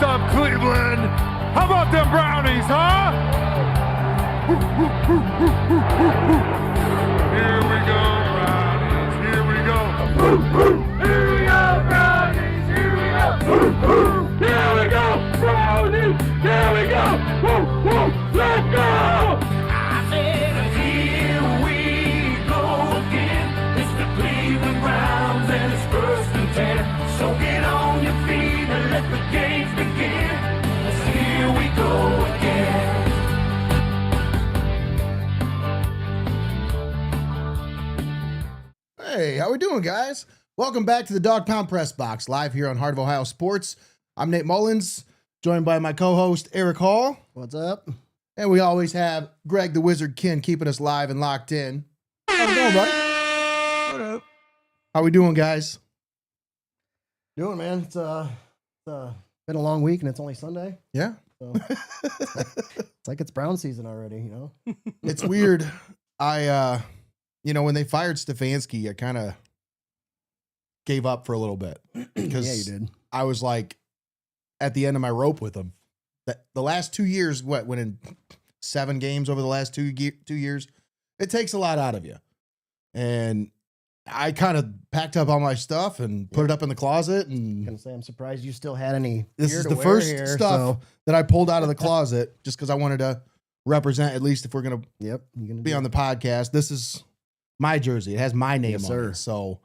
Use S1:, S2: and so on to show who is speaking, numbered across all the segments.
S1: What's up, Cleveland? How about them Brownies, huh? Here we go, Brownies. Here we go. Here we go, Brownies. Here we go. Here we go, Brownies. Here we go. Let's go. I said, here we go again. It's the Cleveland Browns and it's 1st and 10. So get on your feet and let the games begin. 'Cause here we go again.
S2: Hey, how we doing, guys? Welcome back to the Dawg Pound Pressbox, live here on Heart of Ohio Sports. I'm Nate Mullins, joined by my co-host Eric Hall.
S3: What's up?
S2: And we always have Greg the Wizard Kinn keeping us live and locked in. How we doing, buddy?
S3: What up?
S2: How we doing, guys?
S3: Doing, man. It's been a long week and it's only Sunday.
S2: Yeah.
S3: So it's like it's Brown season already, you know?
S2: It's weird. When they fired Stefanski, I kind of gave up for a little bit. Because
S3: Yeah, you did.
S2: I was like at the end of my rope with him. The last 2 years, winning 7 games over the last 2 years, it takes a lot out of you. And I kind of packed up all my stuff and put it up in the closet. And
S3: Gonna say I'm surprised you still had any.
S2: this
S3: gear
S2: is
S3: to
S2: the
S3: wear
S2: first
S3: here,
S2: stuff
S3: so-
S2: that I pulled out of the closet just because I wanted to represent, at least if we're going to
S3: Yep. You're gonna
S2: be on the podcast. This is my jersey. It has my name
S3: Yes,
S2: on
S3: sir.
S2: it. So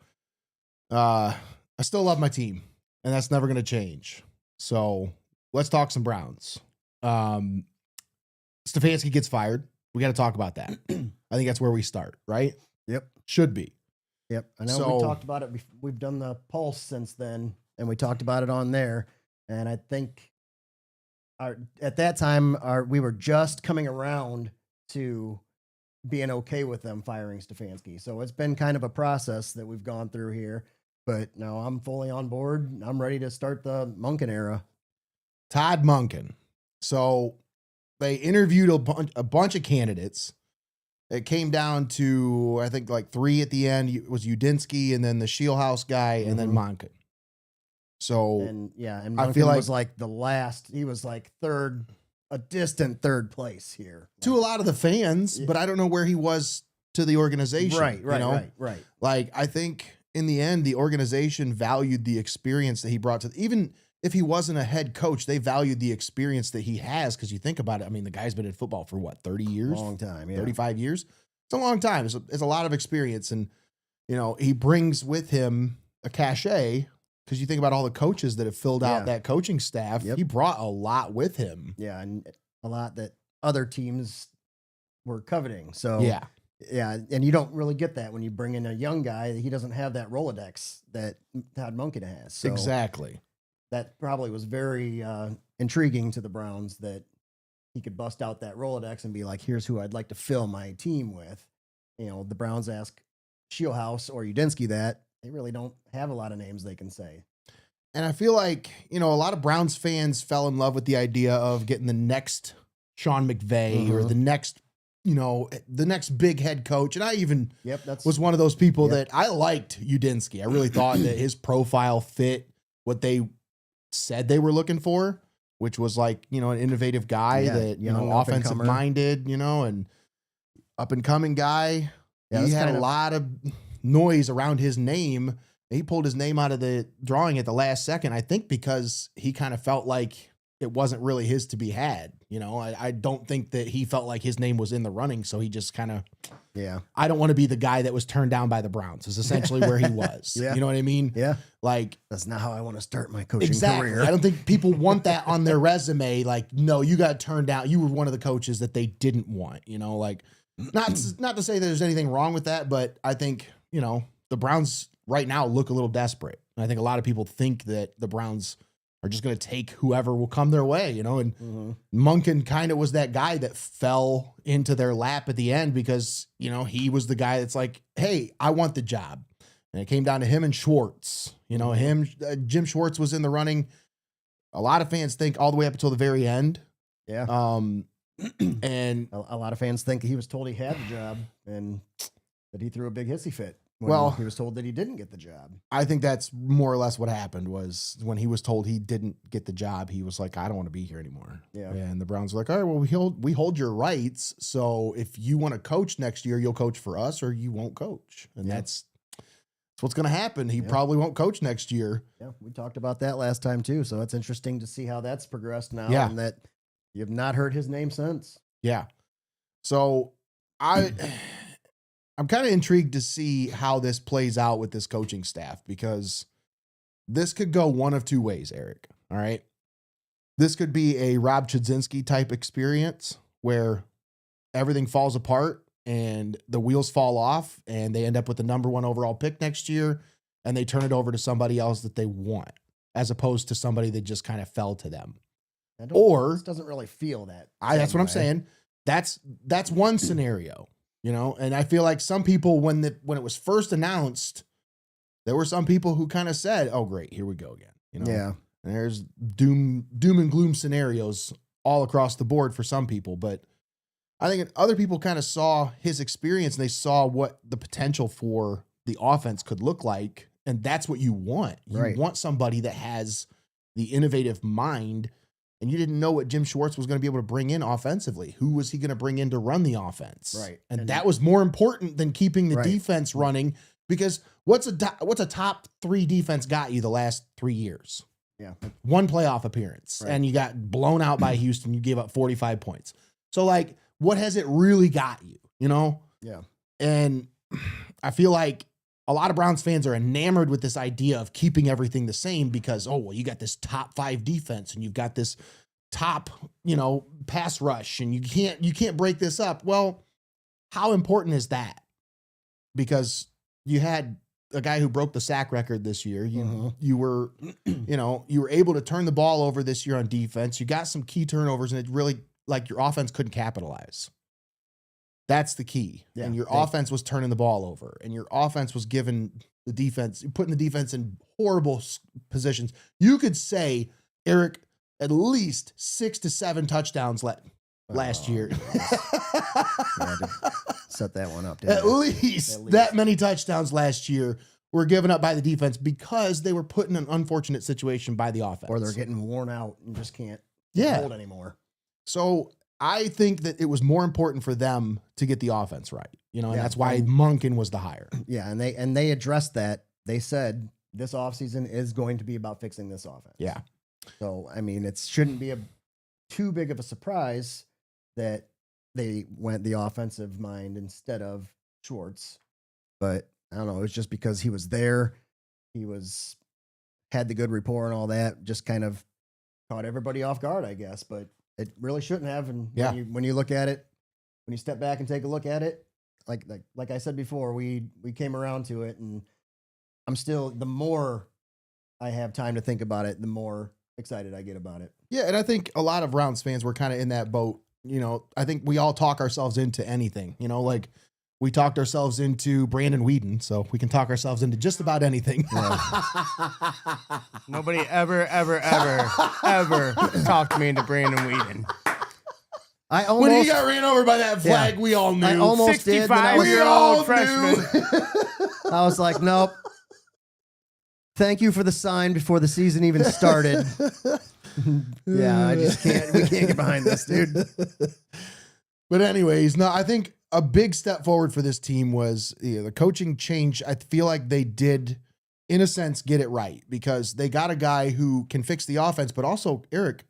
S2: I still love my team, and that's never going to change. So let's talk some Browns. Stefanski gets fired. We got to talk about that. I think that's where we start, right?
S3: Yep.
S2: Should be.
S3: Yep. I know
S2: So-
S3: we talked about it. We've done the pulse since then, and we talked about it on there. And I think at that time, we were just coming around to being okay with them firing Stefanski. So it's been kind of a process that we've gone through here. But no, I'm fully on board. I'm ready to start the Monken era.
S2: Todd Monken. So they interviewed a bunch of candidates. It came down to, I think, like 3 at the end. It was Udinski and then the Shieldhouse guy and then Monken. So
S3: And and
S2: I
S3: Monken
S2: feel like-
S3: was like the last. He was like third, a distant third place here.
S2: to a lot of the fans, but I don't know where he was to the organization.
S3: Right.
S2: you know?
S3: Right.
S2: Like, I think in the end, the organization valued the experience that he brought to, even if he wasn't a head coach, they valued the experience that he has. Because you think about it, I mean, the guy's been in football for what, 30 years?
S3: Long time. Yeah.
S2: 35 years? It's a long time. It's a lot of experience. And, he brings with him a cachet. Because you think about all the coaches that have filled out that coaching staff,
S3: Yep.
S2: he brought a lot with him.
S3: Yeah, and a lot that other teams were coveting. So
S2: Yeah.
S3: yeah, and you don't really get that when you bring in a young guy. He doesn't have that Rolodex that Todd Monken has. So
S2: Exactly.
S3: that probably was very intriguing to the Browns that he could bust out that Rolodex and be like, "Here's who I'd like to fill my team with." The Browns ask Shieldhouse or Udinski that. They really don't have a lot of names they can say.
S2: And I feel like, a lot of Browns fans fell in love with the idea of getting the next Sean McVay or the next, the next big head coach. And I even was one of those people that I liked Udinski. I really thought that his profile fit what they said they were looking for, which was like, an innovative guy that,
S3: young,
S2: offensive
S3: up-and-comer.
S2: minded, and up and coming guy.
S3: Yeah,
S2: he
S3: that's
S2: had
S3: kind
S2: a
S3: of-
S2: lot of noise around his name. He pulled his name out of the drawing at the last second, I think, because he kind of felt like it wasn't really his to be had. I don't think that he felt like his name was in the running. So he just kind of, I don't want to be the guy that was turned down by the Browns is essentially where he was.
S3: Yeah.
S2: You know what I mean?
S3: Yeah,
S2: Like,
S3: that's not how I want to start my coaching
S2: exactly.
S3: career.
S2: I don't think people want that on their resume. Like, no, you got turned down. You were one of the coaches that they didn't want, not to say there's anything wrong with that, but I think, the Browns right now look a little desperate. And I think a lot of people think that the Browns are just going to take whoever will come their way, and Monken kind of was that guy that fell into their lap at the end because, he was the guy that's like, hey, I want the job. And it came down to him and Schwartz, Jim Schwartz was in the running. A lot of fans think all the way up until the very end.
S3: Yeah.
S2: And
S3: A lot of fans think he was told he had the job and that he threw a big hissy fit
S2: Well,
S3: he was told that he didn't get the job.
S2: I think that's more or less what happened was when he was told he didn't get the job, he was like, I don't want to be here anymore.
S3: Yeah.
S2: And the Browns were like, all right, well, we hold your rights. So if you want to coach next year, you'll coach for us or you won't coach. And that's what's going to happen. He probably won't coach next year.
S3: Yeah, we talked about that last time too. So it's interesting to see how that's progressed now
S2: Yeah.
S3: and that you have not heard his name since.
S2: Yeah. So I'm kind of intrigued to see how this plays out with this coaching staff because this could go one of two ways, Eric. All right. This could be a Rob Chudzinski type experience where everything falls apart and the wheels fall off and they end up with the number 1 overall pick next year and they turn it over to somebody else that they want as opposed to somebody that just kind of fell to them. Or
S3: this doesn't really feel that.
S2: That's what I'm saying. That's one scenario. You know, and I feel like some people, when it was first announced, there were some people who kind of said, "Oh, great, here we go again." You know,
S3: Yeah.
S2: And there's doom and gloom scenarios all across the board for some people, but I think other people kind of saw his experience and they saw what the potential for the offense could look like, and that's what you want. You want somebody that has the innovative mind. And you didn't know what Jim Schwartz was going to be able to bring in offensively. Who was he going to bring in to run the offense?
S3: Right.
S2: And that was more important than keeping the defense running because what's a top 3 defense got you the last 3 years?
S3: Yeah.
S2: 1 playoff appearance. And you got blown out by Houston. You gave up 45 points. So like, what has it really got you? You know?
S3: Yeah.
S2: And I feel like a lot of Browns fans are enamored with this idea of keeping everything the same because, oh, well, you got this top 5 defense and you've got this top, pass rush and you can't break this up. Well, how important is that? Because you had a guy who broke the sack record this year. You were, you were able to turn the ball over this year on defense. You got some key turnovers and it really like your offense couldn't capitalize. That's the key.
S3: Yeah,
S2: and your offense was turning the ball over and your offense was giving the defense, putting the defense in horrible positions. You could say, Eric, at least 6 to 7 touchdowns last year.
S3: Set that one up.
S2: At least that many touchdowns last year were given up by the defense because they were put in an unfortunate situation by the offense.
S3: Or they're getting worn out and just can't hold anymore.
S2: So I think that it was more important for them to get the offense right, and that's why Monken was the hire.
S3: Yeah, and they addressed that. They said this offseason is going to be about fixing this offense.
S2: Yeah.
S3: So, I mean, it shouldn't be too big of a surprise that they went the offensive mind instead of Schwartz. But I don't know, it was just because he was there. He had the good rapport and all that, just kind of caught everybody off guard, I guess, but it really shouldn't have. And when you look at it, when you step back and take a look at it, like I said before, we came around to it, and I'm still, the more I have time to think about it, the more excited I get about it.
S2: Yeah, and I think a lot of Browns fans were kind of in that boat. I think we all talk ourselves into anything. Like we talked ourselves into Brandon Whedon, so we can talk ourselves into just about anything.
S4: Nobody ever talked me into Brandon Whedon.
S2: When he got ran over by that flag, we all knew.
S3: I almost did.
S4: 65-year-old freshman.
S3: I was like, nope. Thank you for the sign before the season even started. Yeah, I just can't. We can't get behind this, dude.
S2: But anyways, no, I think a big step forward for this team was the coaching change. I feel like they did, in a sense, get it right because they got a guy who can fix the offense, but also, Eric,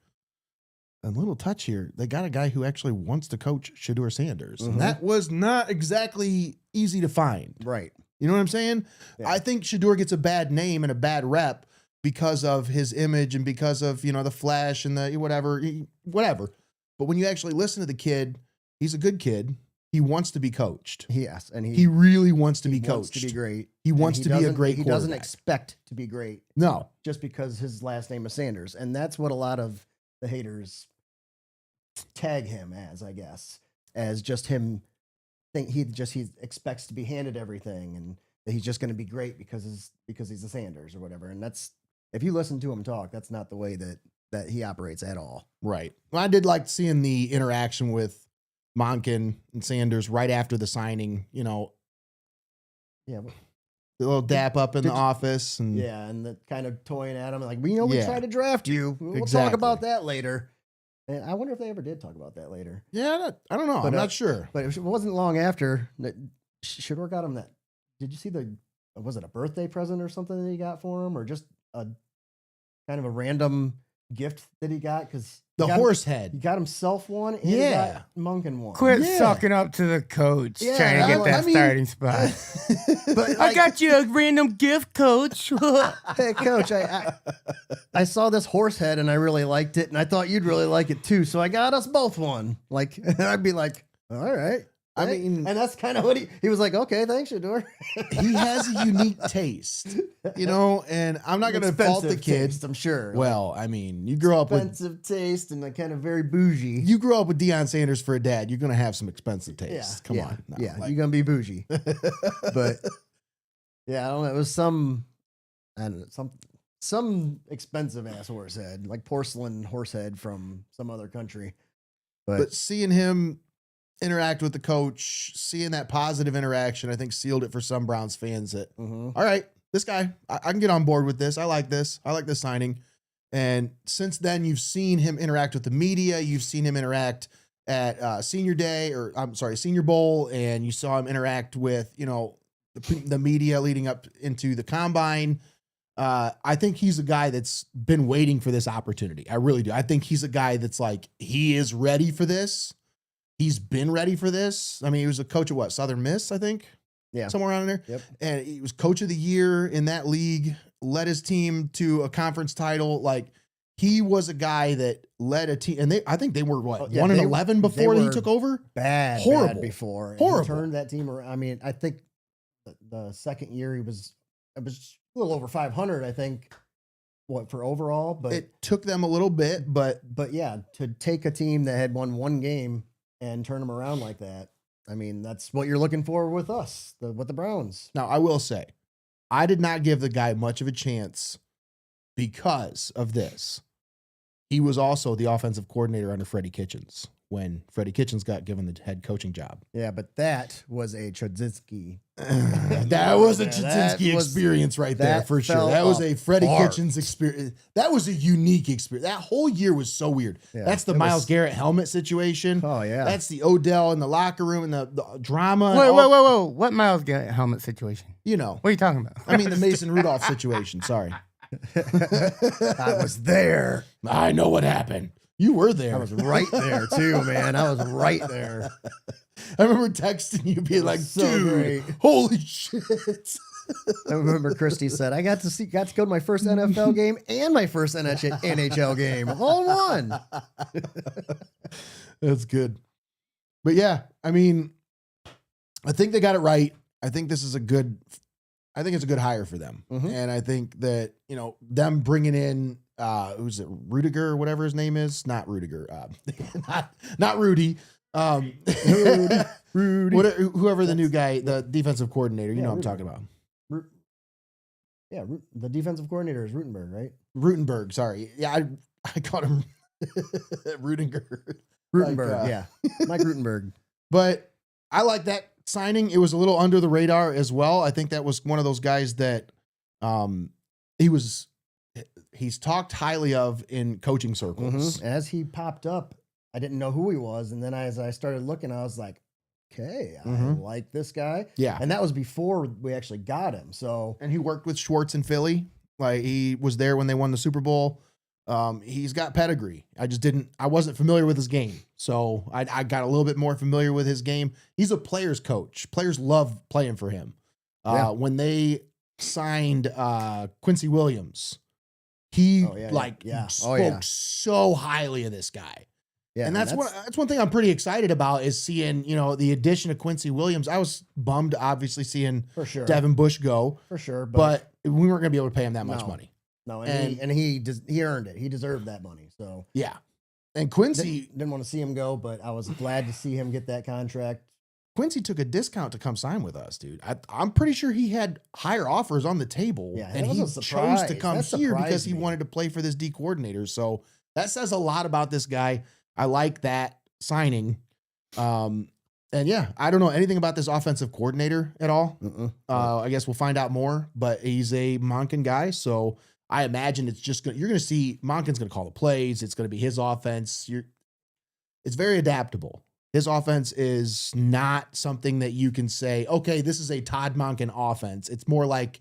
S2: a little touch here. They got a guy who actually wants to coach Shedeur Sanders. And that was not exactly easy to find.
S3: Right.
S2: You know what I'm saying? Yeah. I think Shedeur gets a bad name and a bad rep because of his image and because of, the flash and the whatever. But when you actually listen to the kid, he's a good kid. He wants to be coached.
S3: Yes, and
S2: he really wants to be coached.
S3: Wants to be great.
S2: He wants to be a great quarterback.
S3: He doesn't expect to be great.
S2: No.
S3: Just because his last name is Sanders. And that's what a lot of the haters tag him as, I guess. As just him he expects to be handed everything and that he's just going to be great because he's a Sanders or whatever. And that's, if you listen to him talk, that's not the way that he operates at all.
S2: Right. Well, I did like seeing the interaction with Monken and Sanders right after the signing,
S3: Yeah.
S2: The little dap up in the office. And
S3: Yeah, and the kind of toying at him like, we tried to draft you. We'll talk
S2: Exactly.
S3: about that later. And I wonder if they ever did talk about that later.
S2: Yeah, I don't know.
S3: But,
S2: I'm not sure.
S3: But it wasn't long after that Shedeur got him that. Did you see was it a birthday present or something that he got for him, or just a kind of a random gift that he got? Because
S2: The horse head.
S3: he got himself one, and he got Monken one.
S4: Quit
S2: Yeah.
S4: sucking up to the coach
S3: Yeah,
S4: trying to get that
S2: I mean-
S4: starting spot.
S3: But
S4: I got you a random gift, coach.
S3: Hey, coach, I saw this horse head and I really liked it, and I thought you'd really like it too, so I got us both one. Like, I'd be like, all right.
S2: I mean,
S3: and that's kind of what he was like, okay, thanks, Shedeur.
S2: he has a unique taste, and I'm not going to fault the kid.
S3: Taste, I'm sure.
S2: Well, I mean, you grew up with
S3: expensive taste and like kind of very bougie.
S2: Deion Sanders for a dad. You're going to have some expensive taste. Come on. No,
S3: Yeah,
S2: like-
S3: you're gonna be bougie. But yeah, I don't know. It was I don't know, some expensive ass horse head, like porcelain horse head from some other country.
S2: But seeing him interact with the coach, seeing that positive interaction, I think sealed it for some Browns fans that,
S3: Mhm.
S2: all right, this guy, I can get on board with this. I like this. I like this signing. And since then, you've seen him interact with the media. You've seen him interact at Senior Bowl, and you saw him interact with, the media leading up into the combine. I think he's a guy that's been waiting for this opportunity. I really do. I think he's a guy that's like, he is ready for this. He's been ready for this. I mean, he was a coach at Southern Miss, I think.
S3: Yeah.
S2: Somewhere around there.
S3: Yep.
S2: And he was coach of the year in that league, led his team to a conference title. Like, he was a guy that led a team. And I think they were 1-11 before he took over?
S3: Bad before. And he
S2: Horrible.
S3: turned that team around. I mean, I think the second year it was a little over 500, I think, for overall. But
S2: it took them a little bit, but
S3: yeah, to take a team that had won one game and turn them around like that, I mean, that's what you're looking for with us, with the Browns.
S2: now I will say, I did not give the guy much of a chance because of this. He was also the offensive coordinator under Freddie Kitchens when Freddie Kitchens got given the head coaching job.
S3: Yeah, but that was a Chodzinski.
S2: That was a
S3: Yeah, that
S2: Chodzinski
S3: was-
S2: experience right there
S3: that
S2: for sure.
S3: fell
S2: That was a Freddie
S3: apart.
S2: Kitchens experience. That was a unique experience. That whole year was so weird.
S3: Yeah,
S2: That's the
S3: it
S2: Myles
S3: was-
S2: Garrett helmet situation.
S3: Oh, yeah.
S2: That's the Odell in the locker room and the drama.
S4: Whoa. What Miles Garrett helmet situation?
S2: What
S4: What are you talking about?
S2: I mean, the Mason Rudolph situation. Sorry.
S3: I was there.
S2: I know what happened. You were there.
S3: I was right there, too, man. I was right there.
S2: I remember texting you being like,
S3: so
S2: dude,
S3: great.
S2: holy shit.
S3: I remember Christy said, I got to go to my first NFL game and my first NHL game. All in one.
S2: That's good. But yeah, I mean, I think they got it right. I think it's a good hire for them.
S3: Mhm.
S2: And I think that, them bringing in, who's it? Rudiger or whatever his name is. Not Rudiger. Not Rudy.
S3: Rudy.
S2: Whoever the new guy, the defensive coordinator, you
S3: Yeah,
S2: know what I'm
S3: Rudiger.
S2: talking about.
S3: Yeah, the defensive coordinator is Rutenberg, right?
S2: Rutenberg, sorry. Yeah, I called him Rudiger.
S3: Rutenberg, yeah. Mike Rutenberg.
S2: But I like that signing. It was a little under the radar as well. I think that was one of those guys that he's talked highly of in coaching circles.
S3: As he popped up, I didn't know who he was. And then as I started looking, I was like, okay, I like this guy.
S2: Yeah.
S3: And that was before we actually got him. So
S2: And he worked with Schwartz in Philly. Like, he was there when they won the Super Bowl. He's got pedigree. I wasn't familiar with his game. So I got a little bit more familiar with his game. He's a player's coach. Players love playing for him.
S3: Yeah.
S2: When they signed Quincy Williams, he spoke so highly of this guy.
S3: yeah,
S2: And that's one thing I'm pretty excited about is seeing, the addition of Quincy Williams. I was bummed, obviously, seeing
S3: for sure.
S2: Devin Bush go,
S3: For sure.
S2: but we weren't going to be able to pay him that much
S3: No.
S2: money.
S3: No,
S2: and-
S3: he earned it. He deserved that money. So
S2: Yeah. And Quincy
S3: didn't want to see him go, but I was glad to see him get that contract.
S2: took a discount to come sign with us, dude. I'm pretty sure he had higher offers on the table,
S3: Yeah,
S2: and
S3: that
S2: he
S3: was a
S2: chose to
S3: surprise.
S2: come
S3: That
S2: here because
S3: surprised
S2: he
S3: me.
S2: wanted to play for this D coordinator. So that says a lot about this guy. I like that signing. And yeah, I don't know anything about this offensive coordinator at all. I guess we'll find out more, but he's a Monken guy. So I imagine it's just you're going to see Monken's going to call the plays. It's going to be his offense. It's very adaptable. His offense is not something that you can say, okay, this is a Todd Monken offense. It's more like,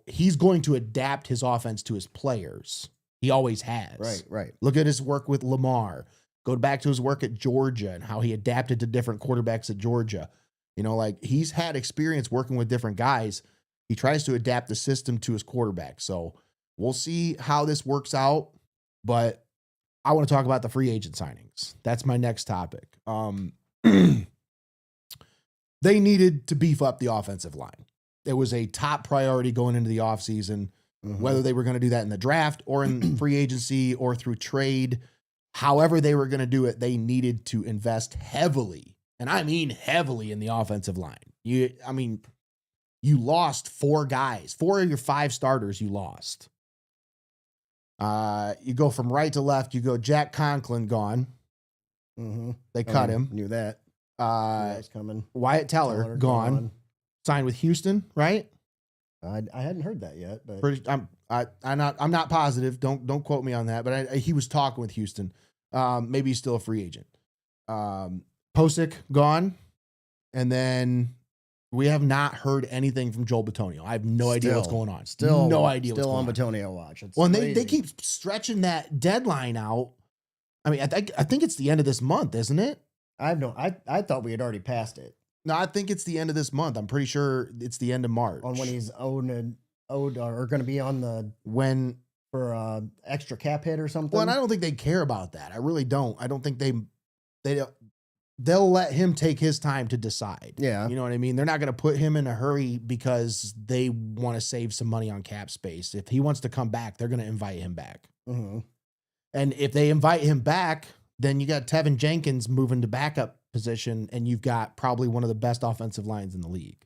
S2: he's going to adapt his offense to his players. He always has.
S3: Right.
S2: Look at his work with Lamar. Go back to his work at Georgia and how he adapted to different quarterbacks at Georgia. He's had experience working with different guys. He tries to adapt the system to his quarterback. So we'll see how this works out. But I want to talk about the free agent signings. That's my next topic. They needed to beef up the offensive line. It was a top priority going into the offseason, whether they were going to do that in the draft or in free agency or through trade. However they were going to do it, they needed to invest heavily, and I mean heavily, in the offensive line. You lost 4 guys. 4 of your 5 starters you lost. You go from right to left. You go Jack Conklin gone. They cut him.
S3: Knew that. That was coming.
S2: Wyatt Teller gone. Signed with Houston, right?
S3: I hadn't heard that yet, but
S2: I'm not positive. Don't quote me on that. But he was talking with Houston. Maybe he's still a free agent. Posick gone, and then we have not heard anything from Joel Bitonio. I have no idea what's going on.
S3: Still
S2: no idea.
S3: Still
S2: what's
S3: on
S2: going
S3: Bitonio watch. It's
S2: well, and
S3: crazy.
S2: they keep stretching that deadline out. I mean, I think it's the end of this month, isn't it?
S3: I thought we had already passed it.
S2: No, I think it's the end of this month. I'm pretty sure it's the end of March.
S3: On when he's owed or going to be on the for extra cap hit or something.
S2: Well, and I don't think they care about that. I really don't. I don't think they'll let him take his time to decide.
S3: Yeah.
S2: You know what I mean? They're not going to put him in a hurry because they want to save some money on cap space. If he wants to come back, they're going to invite him back. And if they invite him back, then you got Tevin Jenkins moving to backup position, and you've got probably one of the best offensive lines in the league.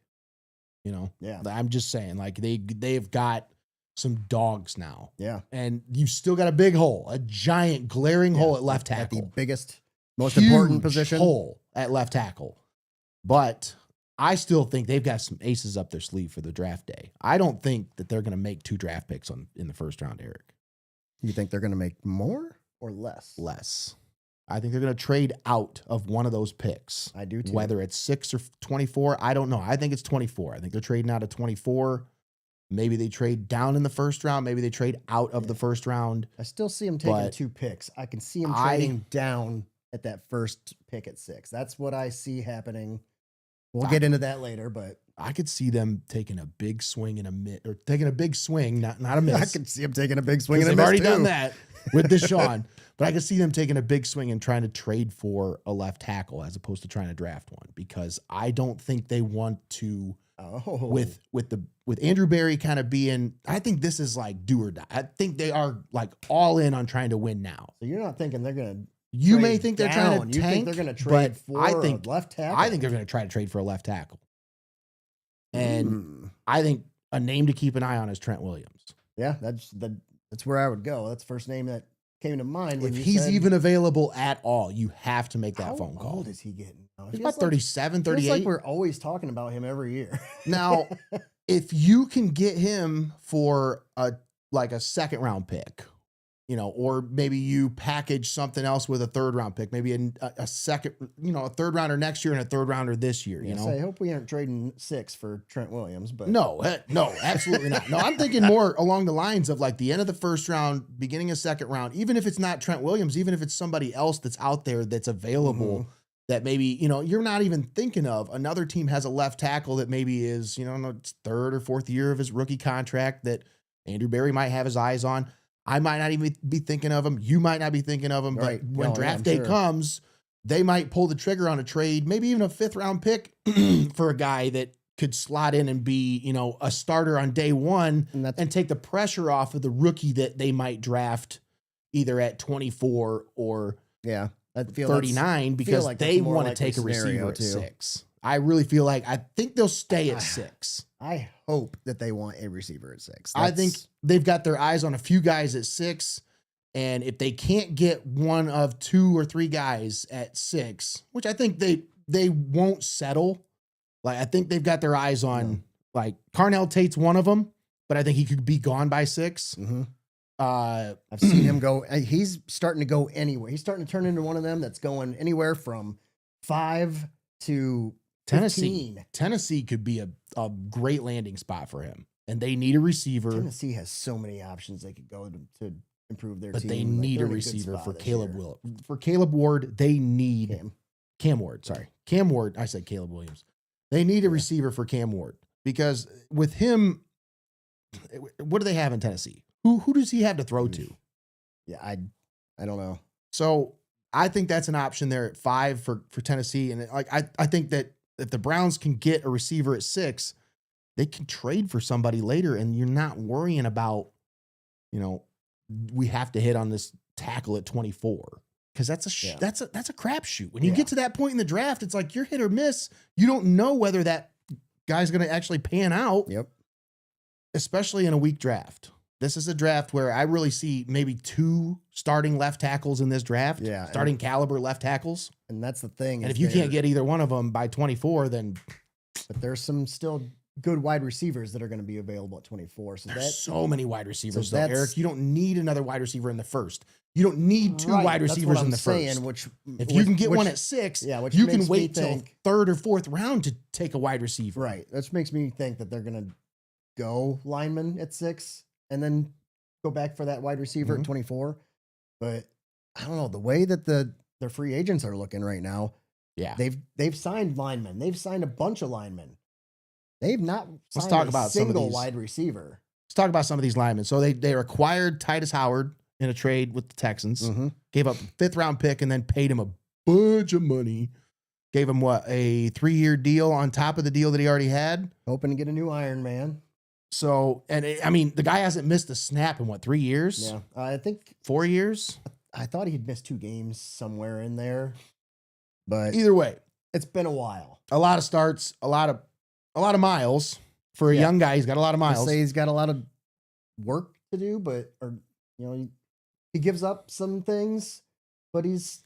S3: Yeah.
S2: I'm just saying, like they've got some dogs now.
S3: Yeah.
S2: And you've still got a big hole, a giant glaring hole at left tackle.
S3: At the biggest, most
S2: Huge
S3: important position.
S2: Hole at left tackle. But I still think they've got some aces up their sleeve for the draft day. I don't think that they're going to make 2 draft picks in the first round, Eric.
S3: You think they're going to make more or less?
S2: Less. I think they're going to trade out of one of those picks.
S3: I do too.
S2: Whether it's 6 or 24, I don't know. I think it's 24. I think they're trading out of 24. Maybe they trade down in the first round. Maybe they trade out of the first round.
S3: I still see him taking 2 picks. I can see him trading down at that first pick at 6. That's what I see happening. We'll get into that later, but
S2: I could see them taking a big swing taking a big swing, not a miss.
S3: I could see him taking a big swing.
S2: They've already done that with Deshaun. But I could see them taking a big swing and trying to trade for a left tackle as opposed to trying to draft one, because I don't think they want to. With Andrew Berry kind of being, I think this is like do or die. I think they are like all in on trying to win now.
S3: So you're not thinking they're going to.
S2: You may think they're trying to tank.
S3: You think they're going to trade for a left tackle?
S2: I think they're going to try to trade for a left tackle. And I think a name to keep an eye on is Trent Williams.
S3: Yeah, that's where I would go. That's the first name that came to mind.
S2: If he's even available at all, you have to make that phone call.
S3: How old is he getting now?
S2: He's about 37, 38.
S3: It's like we're always talking about him every year.
S2: Now, if you can get him for a second round pick, or maybe you package something else with a third round pick, maybe a second, a third rounder next year and a third rounder this year.
S3: Yes, I hope we aren't trading 6 for Trent Williams, but
S2: no, absolutely not. No, I'm thinking more along the lines of like the end of the first round, beginning of second round. Even if it's not Trent Williams, even if it's somebody else that's out there that's available. That maybe, you're not even thinking of. Another team has a left tackle that maybe is, it's 3rd or 4th year of his rookie contract that Andrew Berry might have his eyes on. I might not even be thinking of him. You might not be thinking of him.
S3: Right.
S2: But when draft day comes, they might pull the trigger on a trade, maybe even a 5th round pick for a guy that could slot in and be, a starter on day 1 and take the pressure off of the rookie that they might draft either at 24 or
S3: I feel
S2: 39 because
S3: like
S2: they want to take a receiver at 6. I really feel I think they'll stay at 6.
S3: I hope that they want a receiver at 6.
S2: I think they've got their eyes on a few guys at 6. And if they can't get one of 2 or 3 guys at 6, which I think they won't settle. Like I think they've got their eyes on like Carnell Tate's one of them, but I think he could be gone by 6.
S3: Mm-hmm.
S2: I've
S3: I've seen him go. He's starting to go anywhere. He's starting to turn into one of them that's going anywhere from 5 to 15.
S2: Tennessee could be a great landing spot for him, and they need a receiver.
S3: Tennessee has so many options they could go to improve their
S2: But
S3: team.
S2: they
S3: Like,
S2: need
S3: they're
S2: a
S3: in good
S2: receiver
S3: spot
S2: for
S3: this
S2: Caleb
S3: year.
S2: For Caleb Ward, they need
S3: Cam.
S2: Ward. Sorry, Cam Ward. I said Caleb Williams. They need a receiver for Cam Ward because with him, what do they have in Tennessee? Who does he have to throw to?
S3: Yeah, I don't know.
S2: So I think that's an option there at 5 for Tennessee. And like I think that if the Browns can get a receiver at 6, they can trade for somebody later, and you're not worrying about, we have to hit on this tackle at 24 because that's a crapshoot. When you get to that point in the draft, it's like you're hit or miss. You don't know whether that guy's going to actually pan out.
S3: Yep.
S2: Especially in a weak draft. This is a draft where I really see maybe 2 starting left tackles in this draft.
S3: Yeah,
S2: starting caliber left tackles.
S3: And that's the thing.
S2: And if you can't get either one of them by 24, then
S3: but there's some still good wide receivers that are going to be available at 24. So
S2: there's so many wide receivers,
S3: so
S2: though, Eric. You don't need another wide receiver in the first. You don't need 2 wide receivers in the first. If you can get one at 6, you can wait till 3rd or 4th round to take a wide receiver.
S3: Right. That makes me think that they're going to go lineman at 6 and then go back for that wide receiver at 24. But I don't know, the way that their free agents are looking right now.
S2: Yeah.
S3: They've signed linemen. They've signed a bunch of linemen. They've not signed a single wide receiver.
S2: Let's talk about some of these linemen. So they acquired Titus Howard in a trade with the Texans, gave up a 5th round pick, and then paid him a bunch of money. Gave him a 3-year deal on top of the deal that he already had.
S3: Hoping to get a new Iron Man.
S2: So, the guy hasn't missed a snap in 3 years?
S3: Yeah. I think
S2: 4 years?
S3: I thought he'd missed 2 games somewhere in there. But
S2: either way,
S3: it's been a while.
S2: A lot of starts, a lot of miles for a young guy. He's got a lot of miles.
S3: I say he's got a lot of work to do, he gives up some things, but he's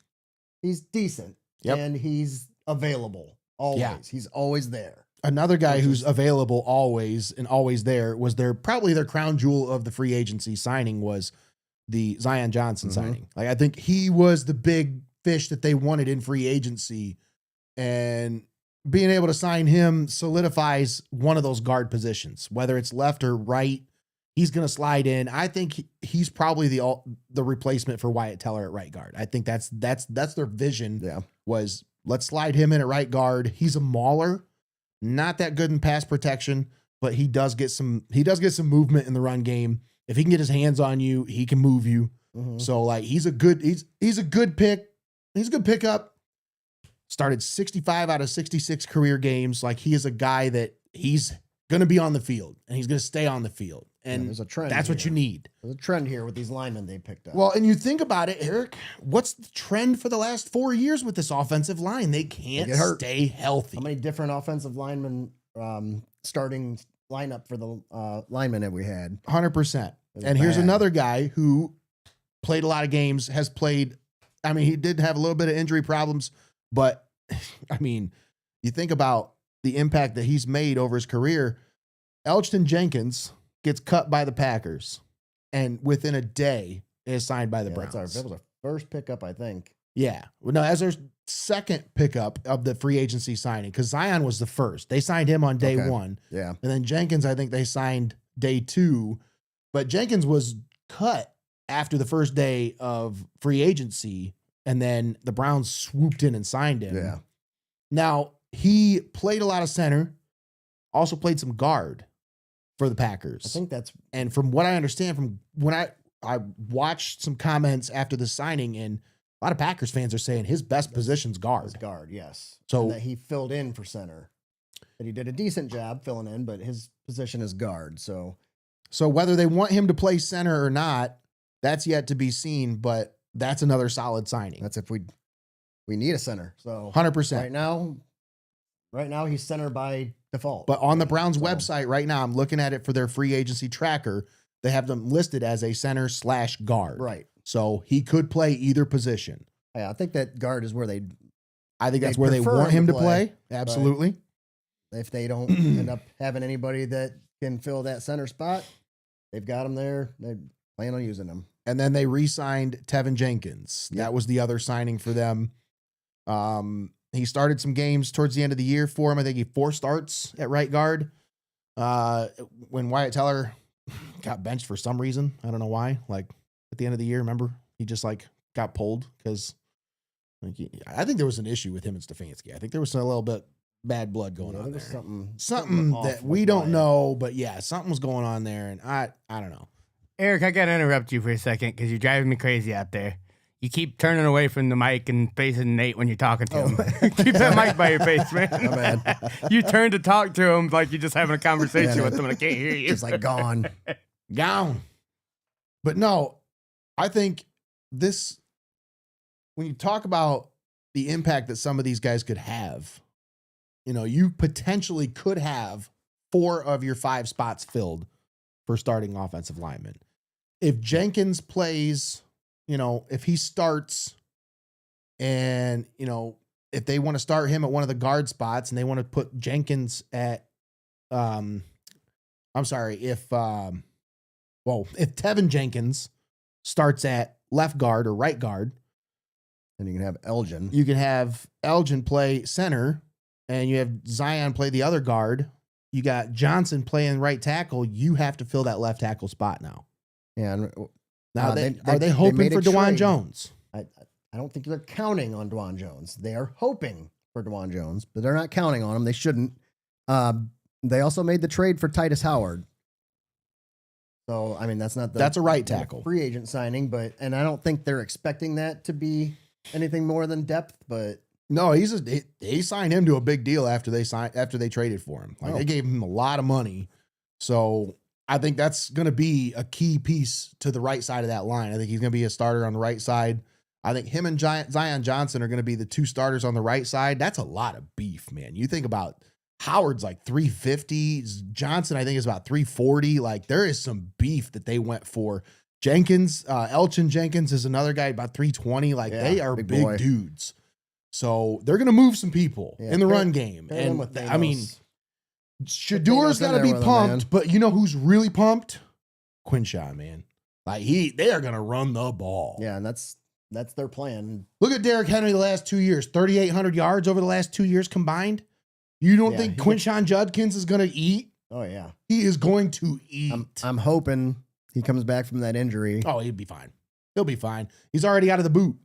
S3: decent.
S2: Yep.
S3: And he's available always.
S2: Yeah.
S3: He's always there.
S2: Another guy who's available always and always there was probably their crown jewel of the free agency signing was the Zion Johnson signing. Like I think he was the big fish that they wanted in free agency, and being able to sign him solidifies one of those guard positions, whether it's left or right. He's going to slide in. I think he's probably the replacement for Wyatt Teller at right guard. I think that's their vision.
S3: Yeah.
S2: Was let's slide him in at right guard. He's a mauler. Not that good in pass protection, but he does get some movement in the run game. If he can get his hands on you, he can move you. So like he's a good pick. He's a good pickup. Started 65 out of 66 career games. Like he is a guy that he's going to be on the field and he's going to stay on the field. And
S3: there's a trend.
S2: That's what you need.
S3: There's a trend here with these linemen they picked up.
S2: Well, and you think about it, Eric, what's the trend for the last 4 years with this offensive line? They can't stay healthy.
S3: How many different offensive linemen starting lineup for the linemen that we had?
S2: 100%. And here's another guy who played a lot of games, has played. He did have a little bit of injury problems, but you think about the impact that he's made over his career. Elgton Jenkins gets cut by the Packers, and within a day is signed by the Browns.
S3: That was our first pickup, I think.
S2: Yeah. Well, no, as their second pickup of the free agency signing, because Zion was the first. They signed him on day 1.
S3: Yeah.
S2: And then Jenkins, I think they signed day 2. But Jenkins was cut after the first day of free agency, and then the Browns swooped in and signed him.
S3: Yeah.
S2: Now, he played a lot of center, also played some guard for the Packers.
S3: I think that's...
S2: And from what I understand, from when I watched some comments after the signing, and a lot of Packers fans are saying his best position's guard.
S3: Guard, yes.
S2: So
S3: and that he filled in for center. That he did a decent job filling in, but his position is guard. So
S2: whether they want him to play center or not, that's yet to be seen, but that's another solid signing.
S3: That's if we need a center. So
S2: 100%.
S3: Right now he's center by default.
S2: But on the Browns website right now, I'm looking at it for their free agency tracker. They have them listed as a center/guard.
S3: Right.
S2: So he could play either position.
S3: Yeah, I think that guard is where they
S2: I think that's
S3: They'd
S2: where they
S3: prefer
S2: want him to play.
S3: but
S2: Absolutely.
S3: if they don't end up having anybody that can fill that center spot, they've got him there. They plan on using him.
S2: And then they re-signed Tevin Jenkins.
S3: Yep.
S2: That was the other signing for them. He started some games towards the end of the year for him. I think he 4 starts at right guard. When Wyatt Teller got benched for some reason, I don't know why. Like at the end of the year, remember he just like got pulled because like I think there was an issue with him and Stefanski. I think there was a little bit bad blood going on
S3: There
S2: there.
S3: was
S2: Something
S3: off
S2: that
S3: with
S2: we don't
S3: Wyatt.
S2: know, but yeah, something was going on there, and I don't know.
S4: Eric, I gotta interrupt you for a second because you're driving me crazy out there. You keep turning away from the mic and facing Nate when you're talking to him. Keep that mic by your face, man.
S3: My bad.
S4: You turn to talk to him like you're just having a conversation
S3: Yeah,
S4: with him and I can't hear you.
S3: Just like gone.
S2: Gone. But no, I think this, when you talk about the impact that some of these guys could have, you know, you potentially could have 4 of your 5 spots filled for starting offensive linemen. If Jenkins plays, you know, if he starts and, you know, if they want to start him at one of the guard spots and they want to put Jenkins at, if Tevin Jenkins starts at left guard or right guard,
S3: And you can have Elgin.
S2: you can have Elgin play center and you have Zion play the other guard. You got Johnson playing right tackle. You have to fill that left tackle spot now.
S3: Yeah. And
S2: Now,
S3: Uh,
S2: are they hoping
S3: made a
S2: for DeJuan
S3: trade.
S2: Jones?
S3: I don't think they're counting on DeJuan Jones. They are hoping for DeJuan Jones, but they're not counting on him. They shouldn't. They also made the trade for Titus Howard. So, I mean, that's not
S2: That's a right
S3: the
S2: tackle.
S3: free agent signing, and I don't think they're expecting that to be anything more than depth, but
S2: No, they signed him to a big deal after they traded for him. Like
S3: Oh.
S2: they gave him a lot of money. So I think that's going to be a key piece to the right side of that line. I think he's going to be a starter on the right side. I think him and Zion Johnson are going to be the 2 starters on the right side. That's a lot of beef, man. You think about Howard's like 350. Johnson, I think, is about 340. Like there is some beef that they went for. Jenkins, Elgin Jenkins is another guy about 320. Like
S3: Yeah,
S2: they are
S3: big
S2: big
S3: boy.
S2: dudes. So they're going to move some people
S3: Yeah,
S2: in the
S3: pair-
S2: run game.
S3: pair them
S2: And
S3: with
S2: I mean,
S3: Thanos.
S2: Shador's
S3: Thanos in
S2: got to
S3: there
S2: be
S3: with him,
S2: pumped,
S3: man.
S2: but you know who's really pumped? Quinshaw, man. Like they are going to run the ball.
S3: Yeah, and that's their plan.
S2: Look at Derrick Henry the last 2 years, 3,800 yards over the last 2 years combined. You don't
S3: Yeah,
S2: think
S3: he
S2: Quinshawn Judkins is going to eat?
S3: Oh yeah,
S2: He is going to eat.
S3: I'm hoping he comes back from that injury.
S2: Oh, he'll be fine. He'll be fine. He's already out of the boot.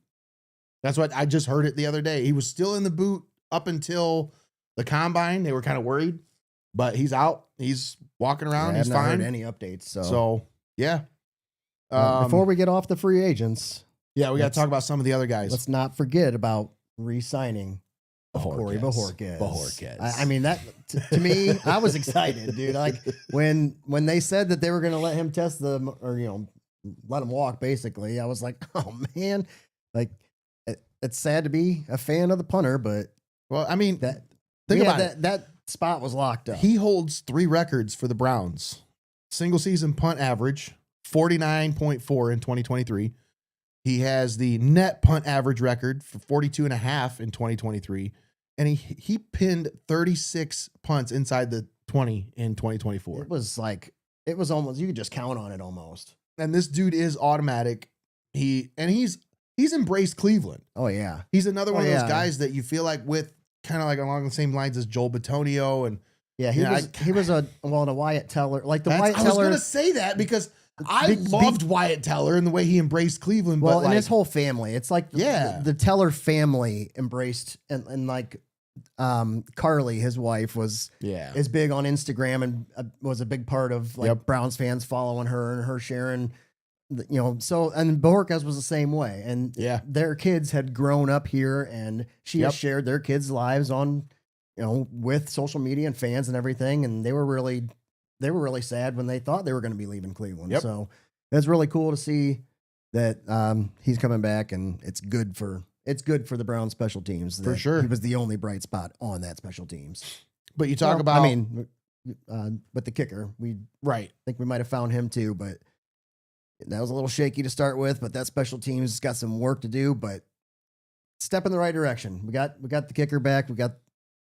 S2: That's what I just heard it the other day. He was still in the boot up until the combine. They were kind of worried, but he's out. He's walking around.
S3: I
S2: He's
S3: have not
S2: fine.
S3: heard any updates. So,
S2: So yeah.
S3: before we get off the free agents,
S2: Yeah, we got to
S3: let's-
S2: talk about some of the other guys.
S3: let's not forget about re-signing of Corey
S2: Bajorquez.
S3: Bajorquez.
S2: Bajorquez.
S3: I mean, that to me, I was excited, dude. Like when they said that they were going to let him test let him walk, basically, I was like, oh man, like it's sad to be a fan of the punter, but
S2: Well, I mean,
S3: that
S2: think
S3: yeah,
S2: about it.
S3: that spot was locked up.
S2: He holds 3 records for the Browns. Single season punt average, 49.4 in 2023. He has the net punt average record for 42.5 in 2023. And he pinned 36 punts inside the 20 in 2024.
S3: It was almost, you could just count on it almost.
S2: And this dude is automatic. He's embraced Cleveland.
S3: Oh yeah.
S2: He's another one
S3: Oh,
S2: of those
S3: yeah.
S2: guys that you feel like with kind of like along the same lines as Joel Batonio. And
S3: Yeah,
S2: Yeah,
S3: he was a Wyatt Teller. Like the Wyatt
S2: I was
S3: Teller.
S2: going to say that because I
S3: Big-
S2: loved Wyatt Teller and the way he embraced Cleveland.
S3: Well,
S2: but
S3: and
S2: like,
S3: his whole family. It's like
S2: Yeah.
S3: the Teller family embraced and like Carly, his wife,
S2: yeah,
S3: is big on Instagram and was a big part of like
S2: Yep.
S3: Browns fans following her and her sharing, so and Bajorquez was the same way. And
S2: Yeah.
S3: their kids had grown up here and she
S2: Yep.
S3: has shared their kids' lives on, with social media and fans and everything. And they were really sad when they thought they were going to be leaving Cleveland.
S2: Yep.
S3: So it's really cool to see that he's coming back, and it's good for the Browns special teams.
S2: For
S3: that
S2: sure.
S3: He was the only bright spot on that special teams.
S2: but you talk
S3: Well,
S2: about,
S3: I mean, with the kicker, we
S2: right.
S3: think we might have found him too, but that was a little shaky to start with. But that special teams got some work to do. But step in the right direction. We got the kicker back. We got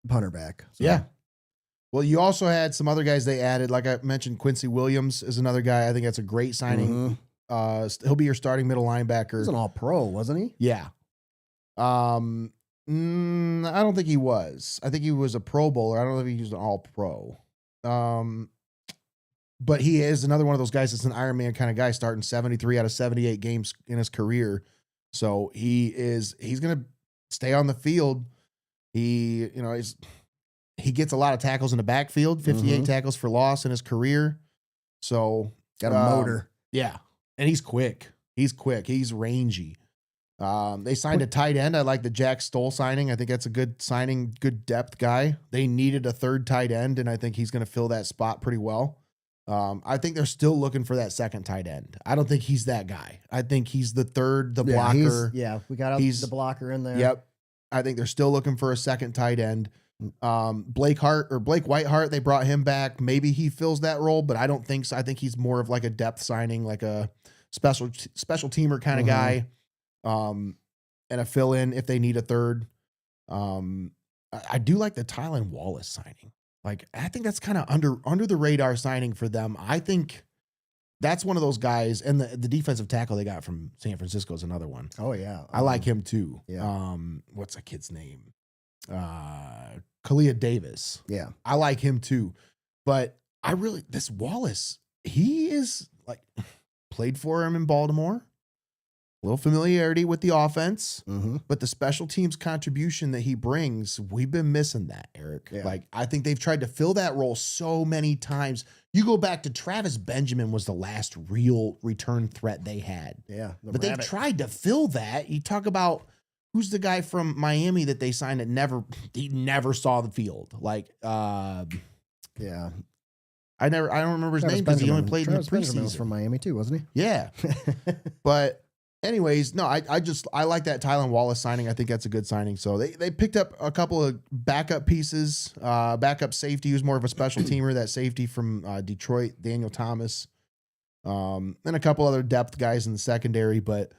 S3: the punter back. So.
S2: Yeah. Well, you also had some other guys they added. Like I mentioned, Quincy Williams is another guy. I think that's a great signing. He'll be your starting middle linebacker.
S3: He was an all-pro, wasn't he?
S2: Yeah. I don't think he was. I think he was a Pro Bowler. I don't know if he was an all-pro. But he is another one of those guys that's an Iron Man kind of guy, starting 73 out of 78 games in his career. So he's going to stay on the field. He gets a lot of tackles in the backfield, 58 tackles for loss in his career. So
S3: got a motor.
S2: Yeah. And he's quick. He's rangy. They signed a tight end. I like the Jack Stoll signing. I think that's a good signing, good depth guy. They needed a third tight end, and I think he's going to fill that spot pretty well. I think they're still looking for that second tight end. I don't think he's that guy. I think he's the third, the blocker.
S3: We got the blocker in there.
S2: Yep. I think they're still looking for a second tight end. Blake Whiteheart, they brought him back. Maybe he fills that role, but I don't think so. I think he's more of like a depth signing, like a special teamer kind of guy. And a fill in if they need a third. I do like the Tylan Wallace signing. Like, I think that's kind of under the radar signing for them. I think that's one of those guys, and the defensive tackle they got from San Francisco is another one.
S3: Oh yeah.
S2: I like him too.
S3: Yeah.
S2: What's that kid's name? Kalia Davis.
S3: Yeah.
S2: I like him too. But this Wallace, he is like played for him in Baltimore. A little familiarity with the offense, but the special teams contribution that he brings, we've been missing that, Eric.
S3: Yeah.
S2: Like, I think they've tried to fill that role so many times. You go back to Travis Benjamin was the last real return threat they had.
S3: Yeah.
S2: But they've tried to fill that. You talk about who's the guy from Miami that they signed that never saw the field. Like,
S3: yeah.
S2: I don't remember his name because he only played in the preseason.
S3: Was from Miami too, wasn't he?
S2: Yeah. But anyways, no, I like that Tylan Wallace signing. I think that's a good signing. So they picked up a couple of backup pieces, backup safety who's more of a special teamer, that safety from Detroit, Daniel Thomas, and a couple other depth guys in the secondary. But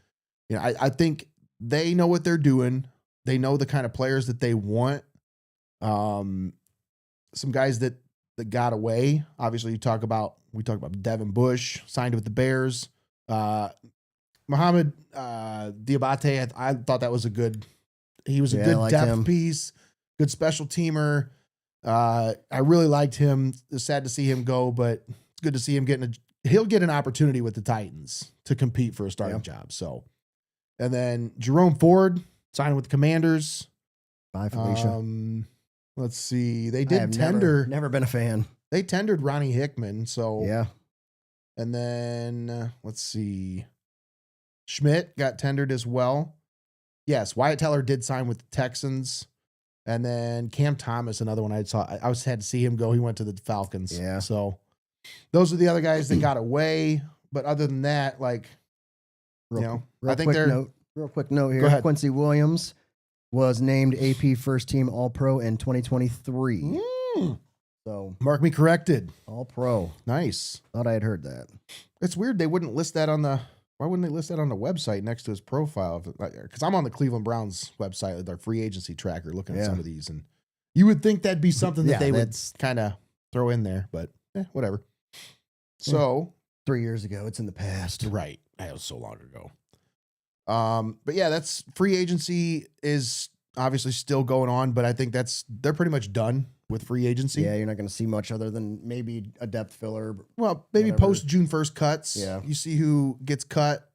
S2: I think they know what they're doing. They know the kind of players that they want. Some guys that got away. Obviously, we talk about Devin Bush signed with the Bears. Mohamed Diabate, I thought that was good depth
S3: him.
S2: piece, good special teamer. I really liked him. It's sad to see him go, but it's good to see him he'll get an opportunity with the Titans to compete for a starting job. So, and then Jerome Ford signed with the Commanders.
S3: Bye, Felicia.
S2: Let's see. They did tender.
S3: Never been a fan.
S2: They tendered Ronnie Hickman. So
S3: yeah.
S2: And then let's see. Schmidt got tendered as well. Yes, Wyatt Teller did sign with the Texans. And then Cam Thomas, another one I had to see him go. He went to the Falcons.
S3: Yeah.
S2: So those are the other guys that got away. But other than that, like,
S3: Real quick note here.
S2: Go ahead.
S3: Quincy Williams was named AP First Team All-Pro in 2023. So
S2: mark me corrected.
S3: All-Pro.
S2: Nice.
S3: Thought I had heard that.
S2: It's weird they wouldn't list that on the. Why wouldn't they list that on the website next to his profile? Because I'm on the Cleveland Browns website, their free agency tracker, looking at some of these, and you would think that'd be something that they would kind of throw in there, but whatever. So
S3: 3 years ago, it's in the past.
S2: Right. That was so long ago. But yeah, that's free agency is obviously still going on, but I think they're pretty much done with free agency.
S3: Yeah, you're not going to see much other than maybe a depth filler.
S2: Well, maybe post June 1st cuts.
S3: Yeah.
S2: You see who gets cut.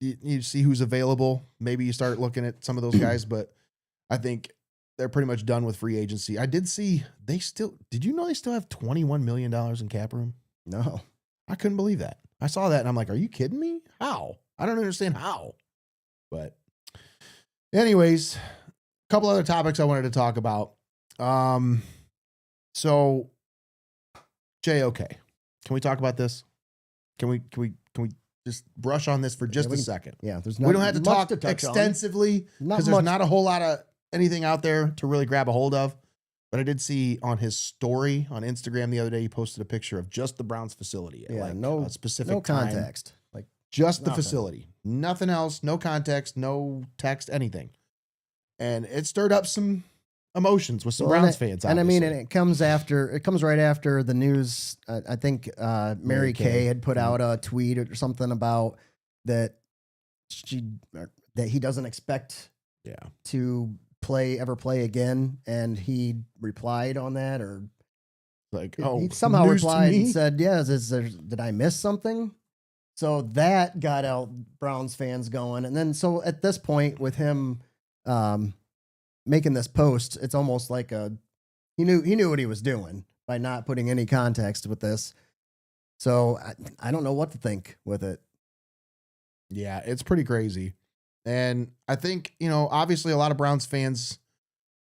S2: You see who's available. Maybe you start looking at some of those guys, but I think they're pretty much done with free agency. I did see did you know they still have $21 million in cap room?
S3: No.
S2: I couldn't believe that. I saw that and I'm like, are you kidding me? How? I don't understand how. But anyways, a couple other topics I wanted to talk about. So JOK, can we talk about this? Can we just brush on this for just a second?
S3: Yeah,
S2: we don't have to talk extensively because there's not a whole lot of anything out there to really grab a hold of. But I did see on his story on Instagram the other day, he posted a picture of just the Browns facility.
S3: Yeah,
S2: no specific
S3: no
S2: time.
S3: context. Like
S2: just the facility. Nothing else, no context, no text, anything. and it stirred up some emotions with some
S3: Well,
S2: Browns fans.
S3: And I mean, and
S2: obviously.
S3: it comes right after the news. I think Mary Kay had put out a tweet or something about that that he doesn't expect to ever play again, and he replied on that, or
S2: like,
S3: he somehow
S2: news to
S3: replied
S2: me?
S3: and said, "Yeah, did I miss something?" So that got out Browns fans going, and then so at this point with him making this post, it's almost like he knew what he was doing by not putting any context with this. So I don't know what to think with it.
S2: Yeah, it's pretty crazy. And I think, obviously a lot of Browns fans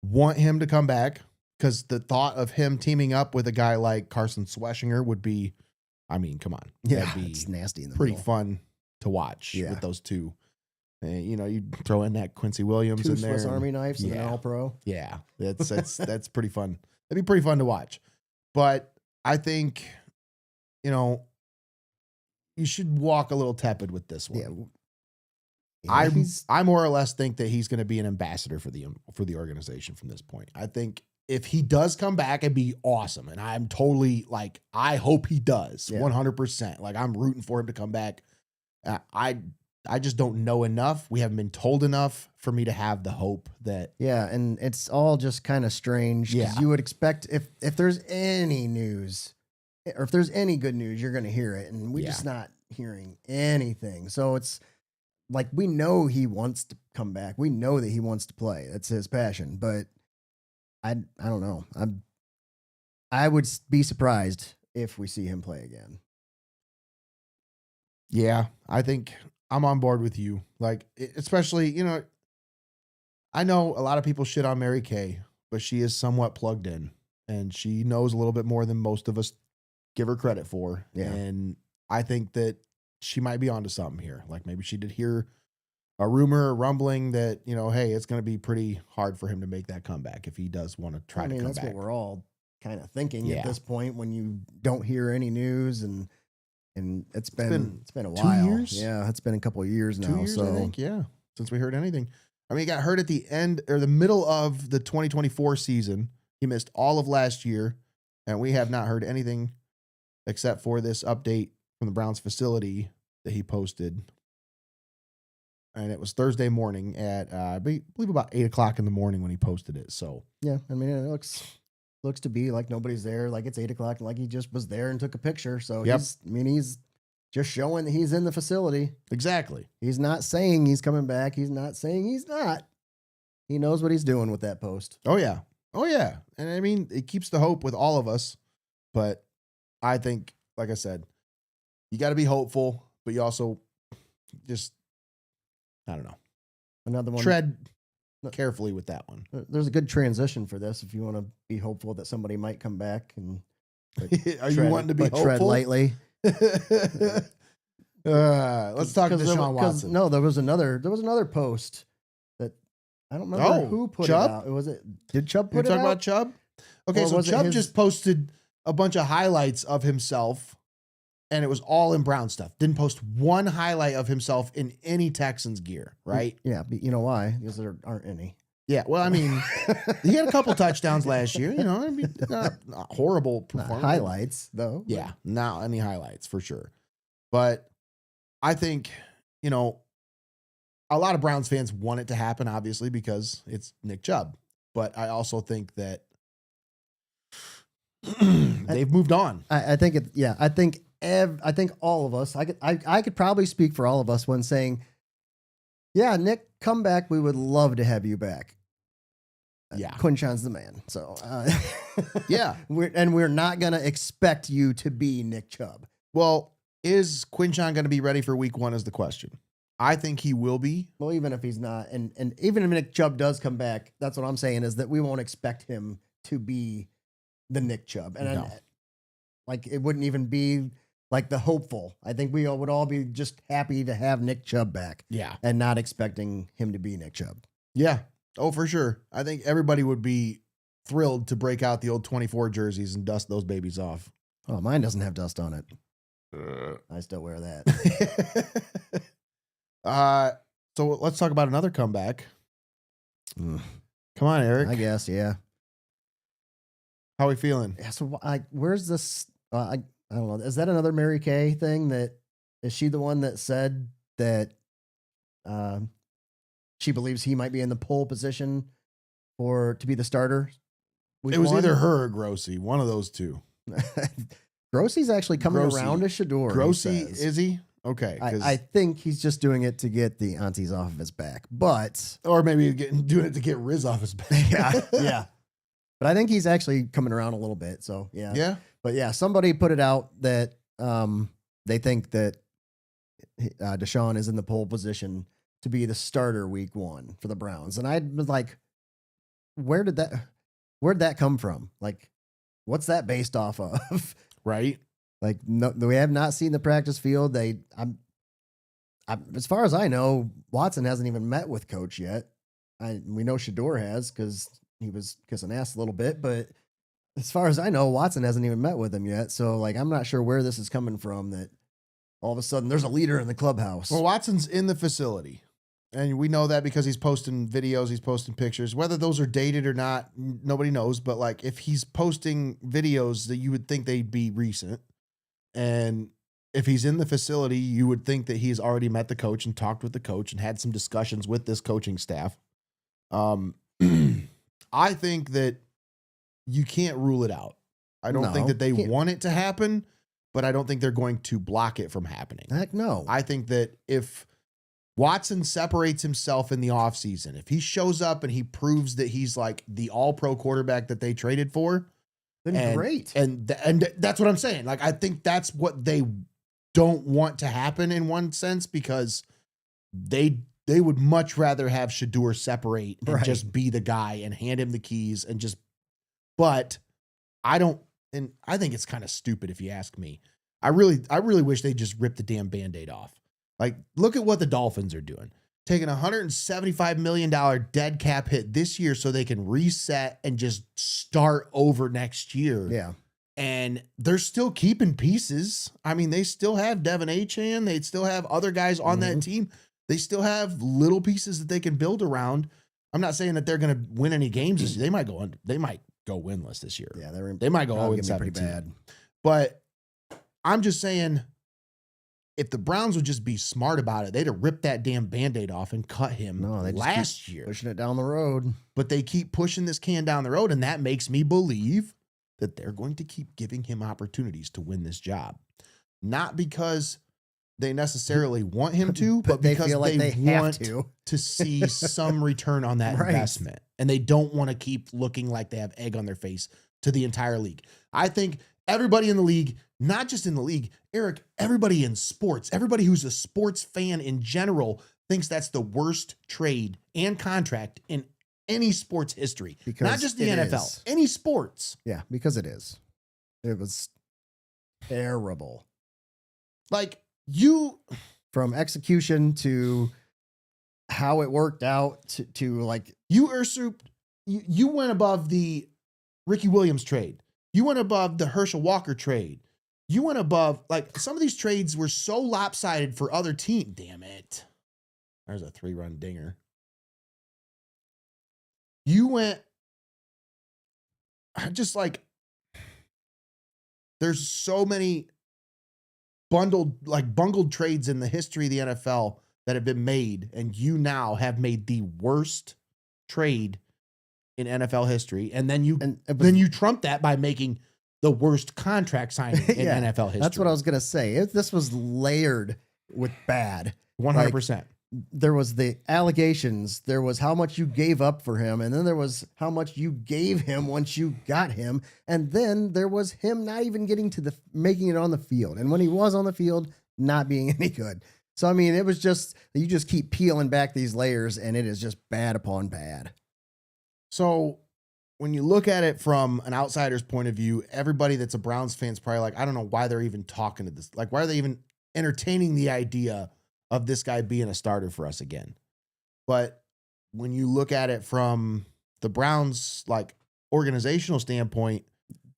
S2: want him to come back because the thought of him teaming up with a guy like Carson Schweschinger would be, I mean, come on.
S3: Yeah,
S2: that'd be
S3: it's nasty in the
S2: pretty
S3: middle.
S2: fun to watch with those two. And, you throw in that Quincy Williams
S3: Two
S2: in there.
S3: Swiss Army knives and an All-Pro.
S2: Yeah, that's pretty fun. That'd be pretty fun to watch. But I think, you should walk a little tepid with this one.
S3: Yeah,
S2: I more or less think that he's going to be an ambassador for the organization from this point. I think if he does come back, it'd be awesome. And I'm totally I hope he does 100%. Like I'm rooting for him to come back. I just don't know enough. We haven't been told enough for me to have the hope that.
S3: Yeah. And it's all just kind of strange.
S2: Yeah.
S3: You would expect if there's any news or if there's any good news, you're going to hear it. And we're just not hearing anything. So it's like, we know he wants to come back. We know that he wants to play. That's his passion, but I don't know. I would be surprised if we see him play again.
S2: Yeah, I think I'm on board with you. Like, especially, I know a lot of people shit on Mary Kay, but she is somewhat plugged in and she knows a little bit more than most of us give her credit for.
S3: Yeah.
S2: And I think that she might be onto something here. Like maybe she did hear a rumor, a rumbling that, hey, it's going to be pretty hard for him to make that comeback if he does want to try to come
S3: that's
S2: back.
S3: what we're all kind of thinking at this point when you don't hear any news and it's been a while.
S2: 2 years?
S3: Yeah, it's been a couple of years now.
S2: 2 years,
S3: so
S2: I think, since we heard anything. I mean, he got hurt at the end or the middle of the 2024 season. He missed all of last year, and we have not heard anything except for this update from the Browns facility that he posted. And it was Thursday morning at, I believe about 8:00 in the morning when he posted it. So
S3: yeah, I mean, it looks to be like nobody's there. Like it's 8:00 and like he just was there and took a picture. So he's just showing that he's in the facility.
S2: Exactly.
S3: He's not saying he's coming back. He's not saying he's not. He knows what he's doing with that post.
S2: Oh yeah. And I mean, it keeps the hope with all of us, but I think, like I said, you got to be hopeful, but you also just, I don't know.
S3: Another one.
S2: Tread carefully with that one.
S3: There's a good transition for this if you want to be hopeful that somebody might come back and
S2: Are you wanting to be hopeful?
S3: tread lightly.
S2: Let's talk to Deshaun Watson.
S3: No, there was another post that I don't remember who put
S2: Chubb?
S3: it out. Did Chubb put it out?
S2: You're talking about Chubb? Okay,
S3: Or
S2: so
S3: was it
S2: Chubb
S3: his-
S2: just posted a bunch of highlights of himself, and it was all in Brown stuff. Didn't post one highlight of himself in any Texans gear, right?
S3: Yeah, but you know why? Because there aren't any.
S2: Yeah, well, I mean, he had a couple touchdowns last year. I mean, not horrible performance.
S3: Highlights though.
S2: Yeah, not any highlights for sure. But I think, a lot of Browns fans want it to happen, obviously, because it's Nick Chubb. But I also think that they've moved on.
S3: I think it. Yeah, I think all of us. I could probably speak for all of us when saying, "Yeah, Nick, come back. We would love to have you back."
S2: Yeah,
S3: Quinshawn's the man. So
S2: yeah,
S3: we're not gonna expect you to be Nick Chubb.
S2: Well, is Quinshawn going to be ready for week 1 is the question. I think he will be.
S3: Well, even if he's not, and even if Nick Chubb does come back, that's what I'm saying is that we won't expect him to be the Nick Chubb. And
S2: No.
S3: like it wouldn't even be like the hopeful. I think we all would all be just happy to have Nick Chubb back.
S2: Yeah.
S3: And not expecting him to be Nick Chubb.
S2: Yeah. Oh, for sure. I think everybody would be thrilled to break out the old 24 jerseys and dust those babies off.
S3: Oh, mine doesn't have dust on it. I still wear that.
S2: So let's talk about another comeback. Come on, Eric.
S3: I guess, yeah.
S2: How we feeling?
S3: Yeah, so where's this? I don't know. Is that another Mary Kay thing? Is she the one that said that she believes he might be in the pole position to be the starter?
S2: It was either her or Grossi, one of those two.
S3: Grossi's actually coming
S2: Grossi.
S3: around to Shador.
S2: Grossi, is he? Okay.
S3: I think he's just doing it to get the aunties off of his back, but
S2: or maybe doing it to get Riz off his back.
S3: yeah. But I think he's actually coming around a little bit. So yeah.
S2: Yeah.
S3: But yeah, somebody put it out that they think that Deshaun is in the pole position to be the starter week 1 for the Browns. And I was like, where'd that come from? Like, what's that based off of?
S2: Right.
S3: Like, no, we have not seen the practice field. As far as I know, Watson hasn't even met with coach yet. We know Shador has because he was kissing ass a little bit, but as far as I know, Watson hasn't even met with him yet. So, like, I'm not sure where this is coming from that all of a sudden there's a leader in the clubhouse.
S2: Well, Watson's in the facility, and we know that because he's posting videos, he's posting pictures. Whether those are dated or not, nobody knows. But, like, if he's posting videos that you would think they'd be recent, and if he's in the facility, you would think that he's already met the coach and talked with the coach and had some discussions with this coaching staff. I think that you can't rule it out. I don't think that they want it to happen, but I don't think they're going to block it from happening.
S3: Heck no.
S2: I think that if Watson separates himself in the offseason, if he shows up and he proves that he's like the all-pro quarterback that they traded for,
S3: then great.
S2: And that's what I'm saying. Like, I think that's what they don't want to happen in one sense, because they would much rather have Shador separate and just be the guy and hand him the keys and just, but I think it's kind of stupid if you ask me. I really wish they just ripped the damn Band-Aid off. Like, look at what the Dolphins are doing. Taking $175 million dead cap hit this year so they can reset and just start over next year.
S3: Yeah.
S2: And they're still keeping pieces. I mean, they still have Devin Achane. They still have other guys on that team. They still have little pieces that they can build around. I'm not saying that they're going to win any games this year. They might go winless this year.
S3: Yeah,
S2: they might go 0-17.
S3: Pretty bad.
S2: But I'm just saying, if the Browns would just be smart about it, they'd have ripped that damn Band-Aid off and cut him last year.
S3: Pushing it down the road.
S2: But they keep pushing this can down the road, and that makes me believe that they're going to keep giving him opportunities to win this job. Not because they necessarily want him to, but because
S3: feel like they
S2: want
S3: have
S2: to see some return on that investment. And they don't want to keep looking like they have egg on their face to the entire league. I think everybody in the league, not just in the league, Eric, everybody in sports, everybody who's a sports fan in general thinks that's the worst trade and contract in any sports history.
S3: Because
S2: not just the NFL, any sports.
S3: Yeah, because it is. It was terrible.
S2: Like,
S3: from execution to how it worked out to like
S2: you went above the Ricky Williams trade. You went above the Herschel Walker trade. You went above, like, some of these trades were so lopsided for other teams. Damn it. There's a 3-run dinger. You went just like, there's so many bungled trades in the history of the NFL that have been made, and you now have made the worst trade in NFL history, and then you trump that by making the worst contract signing in NFL history.
S3: That's what I was gonna say. This was layered with bad.
S2: 100%.
S3: There was the allegations, there was how much you gave up for him, and then there was how much you gave him once you got him, and then there was him not even getting to making it on the field, and when he was on the field, not being any good. So I mean, it was just, you just keep peeling back these layers, and it is just bad upon bad.
S2: So when you look at it from an outsider's point of view, everybody that's a Browns fan is probably like, I don't know why they're even talking to this. Like, why are they even entertaining the idea of this guy being a starter for us again? But when you look at it from the Browns, like, organizational standpoint,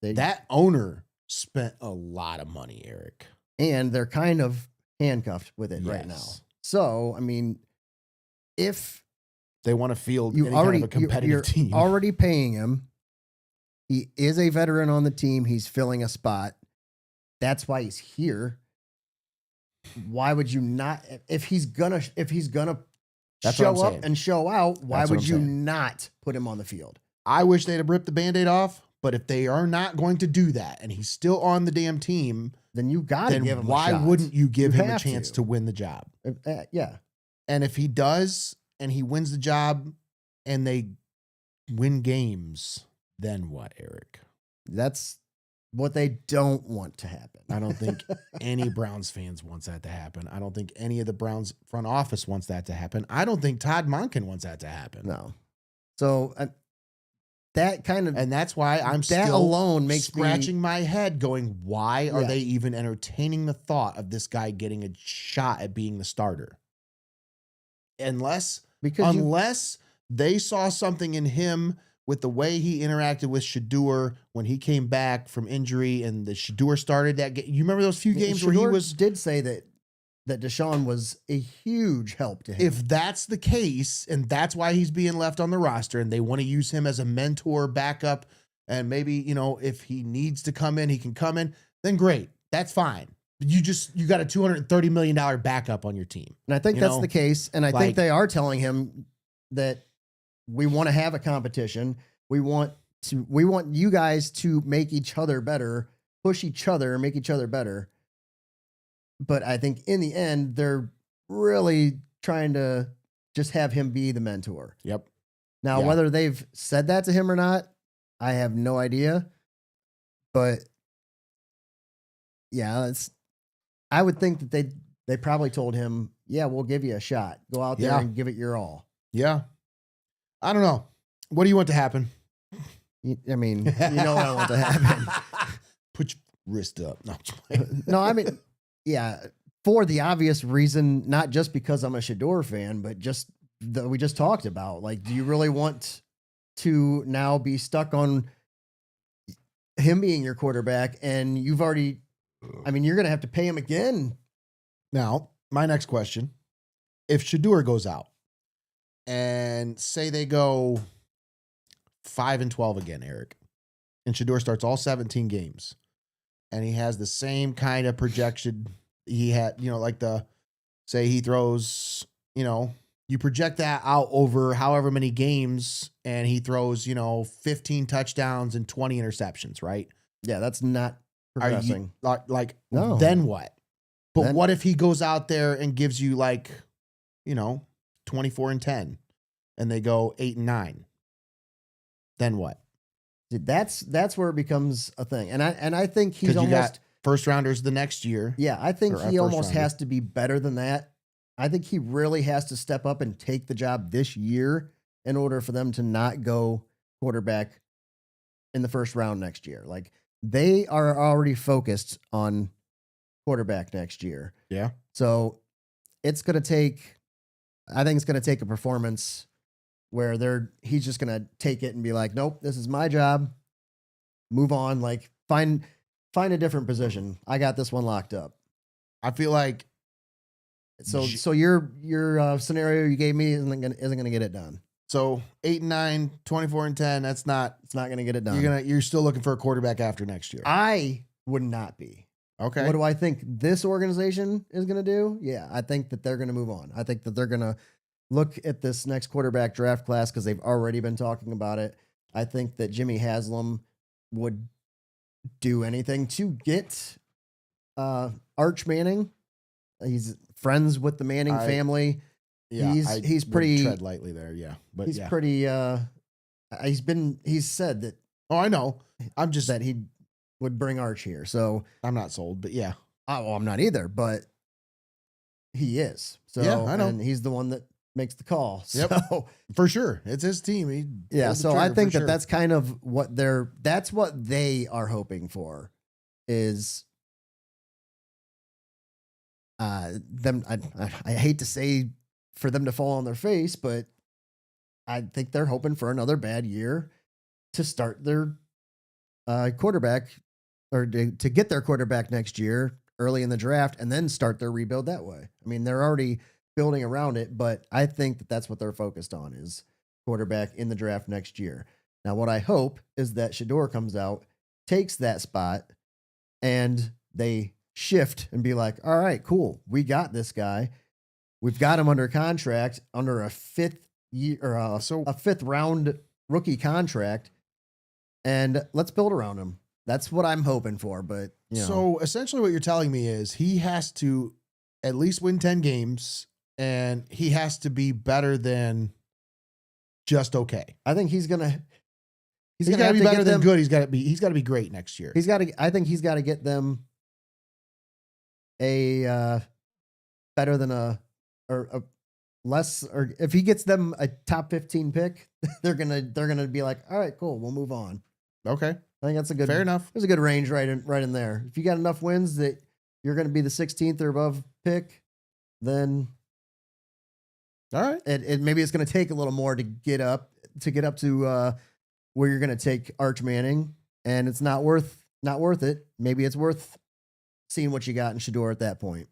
S2: that owner spent a lot of money, Eric.
S3: And they're kind of handcuffed with it right now. So, I mean, if
S2: They want to field
S3: You
S2: any
S3: already
S2: kind of a competitive
S3: you're
S2: team.
S3: already paying him. He is a veteran on the team. He's filling a spot. That's why he's here. Why would you not? If he's gonna
S2: That's what
S3: show
S2: I'm
S3: up
S2: saying.
S3: and show out, why
S2: That's what
S3: would
S2: I'm
S3: you
S2: saying.
S3: not put him on the field?
S2: I wish they'd have ripped the Band-Aid off, but if they are not going to do that and he's still on the damn team,
S3: Then you got to
S2: then
S3: give him.
S2: why
S3: a shot.
S2: wouldn't you give
S3: You
S2: him a
S3: have
S2: chance to win the job?
S3: Yeah,
S2: And if he does and he wins the job and they win games, then what, Eric?
S3: that's what they don't want to happen.
S2: I don't think any Browns fans wants that to happen. I don't think any of the Browns front office wants that to happen. I don't think Todd Monken wants that to happen.
S3: No. So that kind of
S2: And that's why I'm
S3: that
S2: still
S3: alone makes
S2: scratching my head going, why are
S3: Yeah.
S2: they even entertaining the thought of this guy getting a shot at being the starter? Unless they saw something in him with the way he interacted with Shador when he came back from injury and the Shador started that game. You remember those few games where he was...
S3: did say that Deshaun was a huge help to him.
S2: If that's the case, and that's why he's being left on the roster, and they want to use him as a mentor, backup, and maybe, if he needs to come in, he can come in, then great. That's fine. You got a $230 million backup on your team.
S3: And I think that's the case. And I think they are telling him that we want to have a competition. We want you guys to make each other better, push each other, make each other better. But I think in the end, they're really trying to just have him be the mentor.
S2: Yep.
S3: Now,
S2: Yeah.
S3: whether they've said that to him or not, I have no idea. But yeah, I would think that they probably told him, yeah, we'll give you a shot. Go out there
S2: Yeah.
S3: and give it your all.
S2: Yeah. I don't know. What do you want to happen?
S3: I mean, you know what I want to happen.
S2: Put your wrist up. No, I'm just playing.
S3: No, I mean, yeah, for the obvious reason, not just because I'm a Shador fan, but just that we just talked about. Like, do you really want to now be stuck on him being your quarterback? And you're going to have to pay him again.
S2: Now, my next question. If Shador goes out and say they go 5-12 again, Eric, and Shador starts all 17 games and he has the same kind of projection he had, say he throws, you project that out over however many games and he throws, 15 touchdowns and 20 interceptions, right?
S3: Yeah, that's not progressing.
S2: No. Then what? But what if he goes out there and gives you 24-10 and they go 8-9? Then what?
S3: That's where it becomes a thing. And I think he's
S2: 'Cause you
S3: almost
S2: got first rounders the next year.
S3: Yeah, I think
S2: Or a
S3: he
S2: first
S3: almost
S2: rounder.
S3: has to be better than that. I think he really has to step up and take the job this year in order for them to not go quarterback in the first round next year. Like, they are already focused on quarterback next year.
S2: Yeah.
S3: So I think it's going to take a performance where he's just going to take it and be like, nope, this is my job. Move on. Like, find a different position. I got this one locked up.
S2: I feel like
S3: So your scenario you gave me isn't gonna get it done.
S2: so 8-9, 24-10. That's not.
S3: It's not gonna get it done.
S2: You're still looking for a quarterback after next year.
S3: I would not be.
S2: Okay.
S3: What do I think this organization is gonna do? Yeah, I think that they're gonna move on. I think that they're gonna look at this next quarterback draft class because they've already been talking about it. I think that Jimmy Haslam would do anything to get Arch Manning. He's friends with the Manning family.
S2: Yeah,
S3: he's
S2: would
S3: pretty
S2: tread lightly there. Yeah, but
S3: he's
S2: yeah.
S3: pretty he's said that
S2: Oh, I know. I'm just.
S3: that he would bring Arch here. So
S2: I'm not sold, but yeah.
S3: I'm not either, but he is. So
S2: Yeah, I know.
S3: and he's the one that makes the call.
S2: Yep.
S3: So
S2: For sure, it's his team. He
S3: yeah,
S2: pulled the
S3: so I
S2: trigger
S3: think
S2: for sure.
S3: that's kind of what that's what they are hoping for is them. I hate to say for them to fall on their face, but I think they're hoping for another bad year to start their quarterback or to get their quarterback next year early in the draft and then start their rebuild that way. I mean, they're already building around it. But I think that that's what they're focused on is quarterback in the draft next year. Now, what I hope is that Shador comes out, takes that spot, and they shift and be like, all right, cool. We got this guy. We've got him under contract under a fifth round rookie contract. And let's build around him. That's what I'm hoping for. But
S2: so essentially what you're telling me is he has to at least win 10 games and he has to be better than just okay.
S3: I think he's got to
S2: be better than good. He's got to be great next year.
S3: I think he's got to get them a better than a less, or if he gets them a top 15 pick, they're gonna be like, all right, cool, we'll move on.
S2: Okay,
S3: I think that's a good,
S2: fair enough.
S3: There's a good range right in there. If you got enough wins that you're going to be the 16th or above pick, then
S2: all right.
S3: Maybe it's going to take a little more to get up to where you're going to take Arch Manning, and it's not worth it. Maybe it's worth seeing what you got in Shador at that point.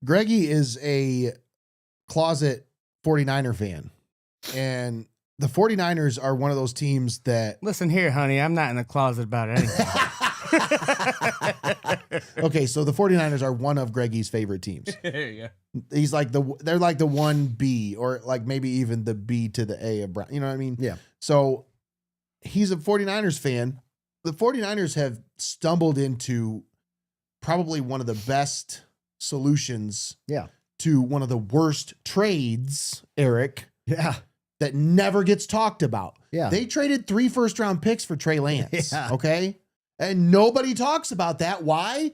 S2: Greggy is a closet 49er fan, and the 49ers are one of those teams that...
S4: Listen here, honey, I'm not in the closet about anything.
S2: Okay, so the 49ers are one of Greggy's favorite teams.
S4: There you go.
S2: He's like they're like the 1B, or like maybe even the B to the A of Brown. You know what I mean?
S3: Yeah.
S2: So he's a 49ers fan. The 49ers have stumbled into probably one of the best solutions to one of the worst trades, Eric.
S3: Yeah.
S2: That never gets talked about.
S3: Yeah.
S2: They traded 3 first-round picks for Trey Lance.
S3: Yeah.
S2: Okay. And nobody talks about that. Why?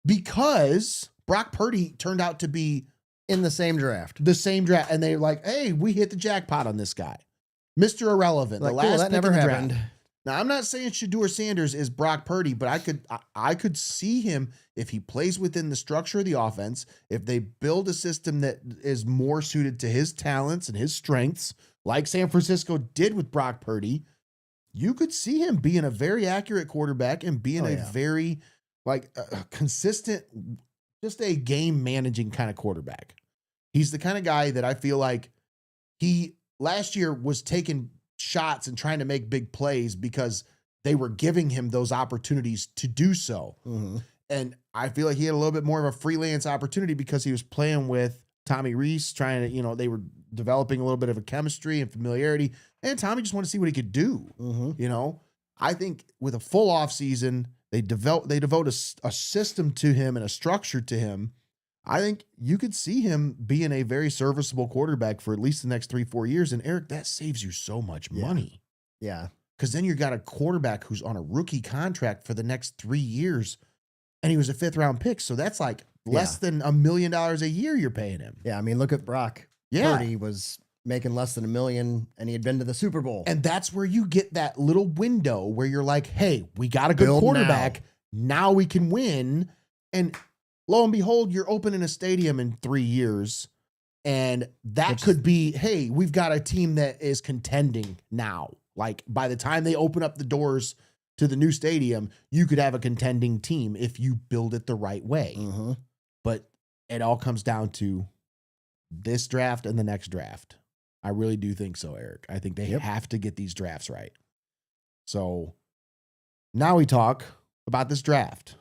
S2: Because Brock Purdy turned out to be
S3: in the same draft.
S2: And they're like, hey, we hit the jackpot on this guy. Mr. Irrelevant.
S3: Like,
S2: the last
S3: cool, that
S2: pick
S3: never
S2: in the
S3: happened.
S2: draft. Now, I'm not saying Shador Sanders is Brock Purdy, but I could see him if he plays within the structure of the offense, if they build a system that is more suited to his talents and his strengths, like San Francisco did with Brock Purdy, you could see him being a very accurate quarterback and being very consistent, just a game managing kind of quarterback. He's the kind of guy that I feel like he last year was taking shots and trying to make big plays because they were giving him those opportunities to do so.
S3: Mm-hmm.
S2: And I feel like he had a little bit more of a freelance opportunity because he was playing with Tommy Reese, trying to, they were developing a little bit of a chemistry and familiarity. And Tommy just wanted to see what he could do.
S3: Mm-hmm.
S2: I think with a full off season, they devote a system to him and a structure to him. I think you could see him being a very serviceable quarterback for at least the next 3-4 years. And Eric, that saves you so much money.
S3: Yeah.
S2: Because then you got a quarterback who's on a rookie contract for the next 3 years, and he was a 5th round pick. So that's like less than $1 million a year you're paying him.
S3: Yeah. I mean, look at Brock.
S2: Yeah.
S3: Purdy was making less than $1 million, and he had been to the Super Bowl.
S2: And that's where you get that little window where you're like, hey, we got a good
S3: Build
S2: quarterback. Now we can win. And lo and behold, you're opening a stadium in 3 years. And that could be, hey, we've got a team that is contending now. Like by the time they open up the doors to the new stadium, you could have a contending team if you build it the right way.
S3: Mm-hmm.
S2: But it all comes down to this draft and the next draft. I really do think so, Eric. I think they have to get these drafts right. So now we talk about this draft.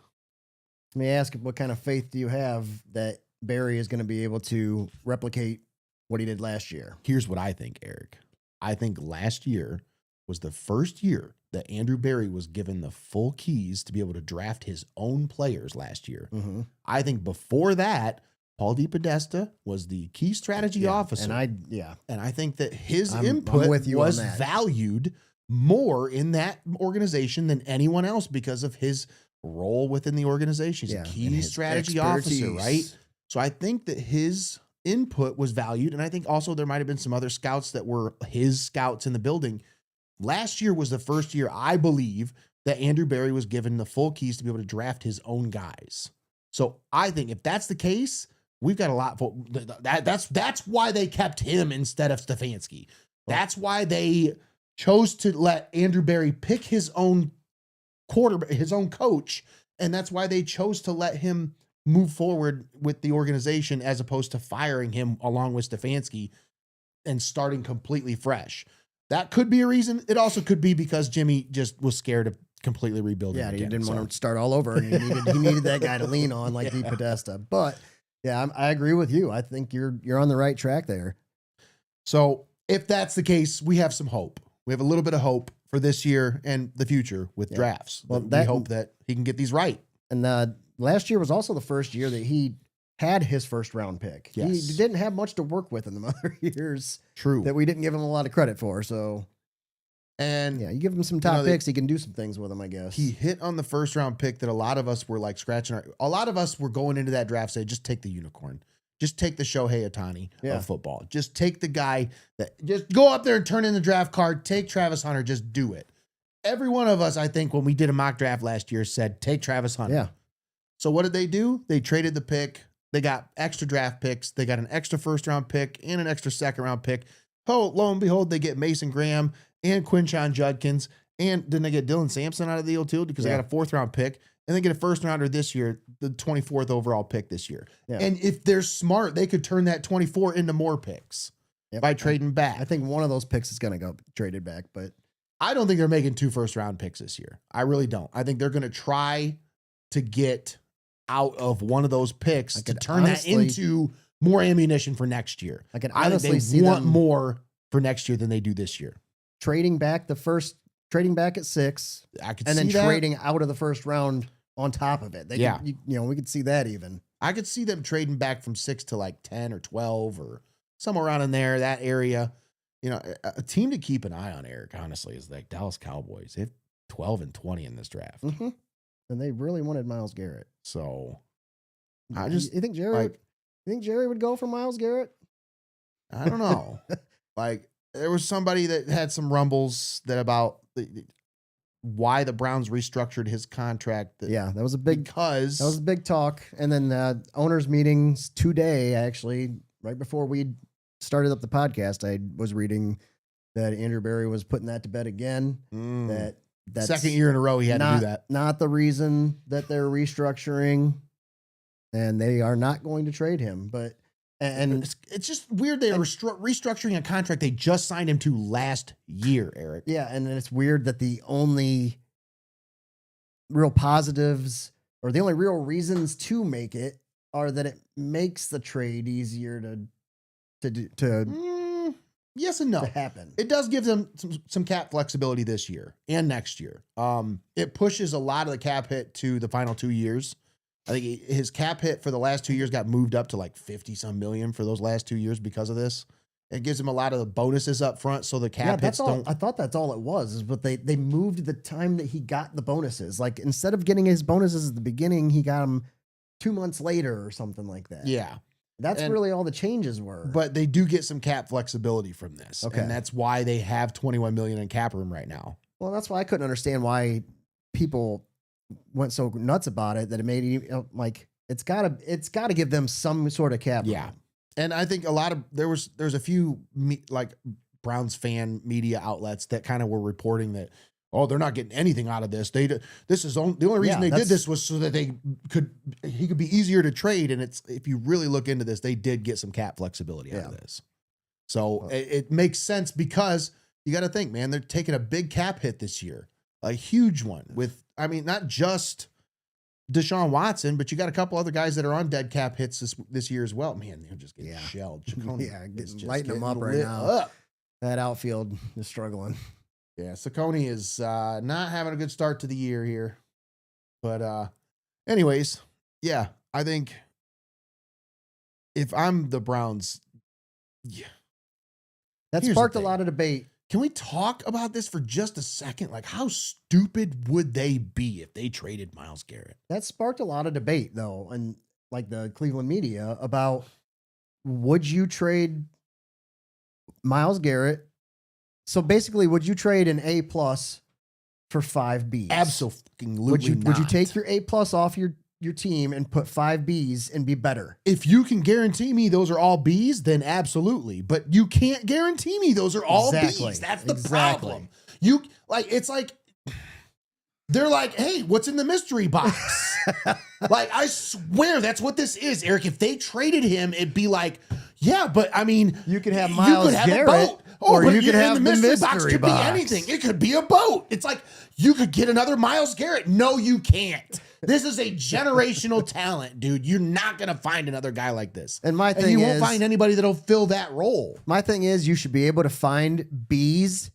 S3: Let me ask, what kind of faith do you have that Barry is going to be able to replicate what he did last year?
S2: Here's what I think, Eric. I think last year was the first year that Andrew Barry was given the full keys to be able to draft his own players last year.
S3: Mm-hmm.
S2: I think before that, Paul DePodesta was the key strategy officer. And I think that his input was valued more in that organization than anyone else because of his role within the organization. He's a key strategy officer, right? So I think that his input was valued. And I think also there might have been some other scouts that were his scouts in the building. Last year was the first year, I believe, that Andrew Barry was given the full keys to be able to draft his own guys. So I think if that's the case, we've got a lot for that. That's why they kept him instead of Stefanski. That's why they chose to let Andrew Barry pick his own quarterback, his own coach. And that's why they chose to let him move forward with the organization as opposed to firing him along with Stefanski and starting completely fresh. That could be a reason. It also could be because Jimmy just was scared of completely rebuilding.
S3: Yeah, he
S2: again,
S3: didn't
S2: so.
S3: want to start all over, and he needed that guy to lean on like Pete Podesta. But yeah, I agree with you. I think you're on the right track there.
S2: So if that's the case, we have some hope. We have a little bit of hope for this year and the future with drafts.
S3: Well,
S2: we hope that he can get these right.
S3: And last year was also the first year that he had his first round pick.
S2: Yes.
S3: He didn't have much to work with in the other years.
S2: True.
S3: That we didn't give him a lot of credit for. So,
S2: and
S3: yeah, you give him some top picks, he can do some things with them, I guess.
S2: He hit on the first round pick that a lot of us were like scratching a lot of us were going into that draft saying, just take the unicorn. Just take the Shohei Ohtani of football. Just take the guy that just go up there and turn in the draft card. Take Travis Hunter. Just do it. Every one of us, I think, when we did a mock draft last year, said, take Travis Hunter.
S3: Yeah.
S2: So what did they do? They traded the pick. They got extra draft picks. They got an extra first round pick and an extra second round pick. Oh, lo and behold, they get Mason Graham and Quinshon Judkins. And didn't they get Dylan Sampson out of the deal too? Because they got a fourth round pick. And they get a first rounder this year, the 24th overall pick this year. Yeah. And if they're smart, they could turn that 24 into more picks by trading back.
S3: I think one of those picks is going to go traded back, but
S2: I don't think they're making 2 first round picks this year. I really don't. I think they're going to try to get out of one of those picks to turn that into more ammunition for next year.
S3: I
S2: think they want more for next year than they do this year.
S3: Trading back at 6, and then trading out of the first round on top of it. We could see that even.
S2: I could see them trading back from 6 to like 10 or 12 or somewhere around in there, that area. You know, a team to keep an eye on, Eric, honestly, is like Dallas Cowboys. They have 12 and 20 in this draft.
S3: Mm-hmm. And they really wanted Myles Garrett.
S2: So
S3: you think Jerry would go for Myles Garrett?
S2: I don't know. Like, there was somebody that had some rumbles that about why the Browns restructured his contract.
S3: That was a big talk. And then owners meetings today, actually, right before we started up the podcast, I was reading that Andrew Berry was putting that to bed again. That's
S2: second year in a row he had to do that.
S3: Not the reason that they're restructuring, and they are not going to trade him. But
S2: it's just weird they are restructuring a contract they just signed him to last year, Eric.
S3: Yeah, and then it's weird that the only real positives or the only real reasons to make it are that it makes the trade easier to
S2: yes and no
S3: to happen.
S2: It does give them some cap flexibility this year and next year. It pushes a lot of the cap hit to the final 2 years. I think his cap hit for the last 2 years got moved up to like 50-some million for those last 2 years because of this. It gives him a lot of the bonuses up front, so the cap hits don't.
S3: I thought that's all it was, but they moved the time that he got the bonuses. Like, instead of getting his bonuses at the beginning, he got them 2 months later or something like that.
S2: Yeah.
S3: That's really all the changes were.
S2: But they do get some cap flexibility from this.
S3: Okay.
S2: And that's why they have $21 million in cap room right now.
S3: Well, that's why I couldn't understand why people went so nuts about it, that it made it like it's gotta give them some sort of cap.
S2: Yeah. And I think there's a few like Browns fan media outlets that kind of were reporting that, oh, they're not getting anything out of this. The only reason they did this was so that he could be easier to trade. And if you really look into this, they did get some cap flexibility out of this. So it makes sense, because you got to think, man, they're taking a big cap hit this year, a huge one not just Deshaun Watson, but you got a couple other guys that are on dead cap hits this year as well. Man, they're just getting shelled.
S3: Lighting them up right now. That outfield is struggling.
S2: Yeah, Saccone is not having a good start to the year here. But anyways, yeah, I think if I'm the Browns,
S3: that sparked a lot of debate.
S2: Can we talk about this for just a second? Like, how stupid would they be if they traded Myles Garrett?
S3: That sparked a lot of debate, though, and like the Cleveland media about, would you trade Myles Garrett? So basically, would you trade an A+ for 5 Bs?
S2: Absolutely not.
S3: Would you take your A+ off your team and put 5 Bs and be better?
S2: If you can guarantee me those are all Bs, then absolutely. But you can't guarantee me those are all Bs. That's the problem. It's like they're like, hey, what's in the mystery box? Like, I swear that's what this is, Eric. If they traded him, it'd be like, yeah, but I mean,
S3: You could have Myles Garrett,
S2: a boat.
S3: or
S2: but
S3: you could have the
S2: mystery box.
S3: mystery
S2: Could
S3: box.
S2: be anything. It could be a boat. It's like you could get another Myles Garrett. No, you can't. This is a generational talent, dude. You're not gonna find another guy like this.
S3: And my thing
S2: you
S3: is,
S2: won't find anybody that'll fill that role.
S3: my thing is, you should be able to find B's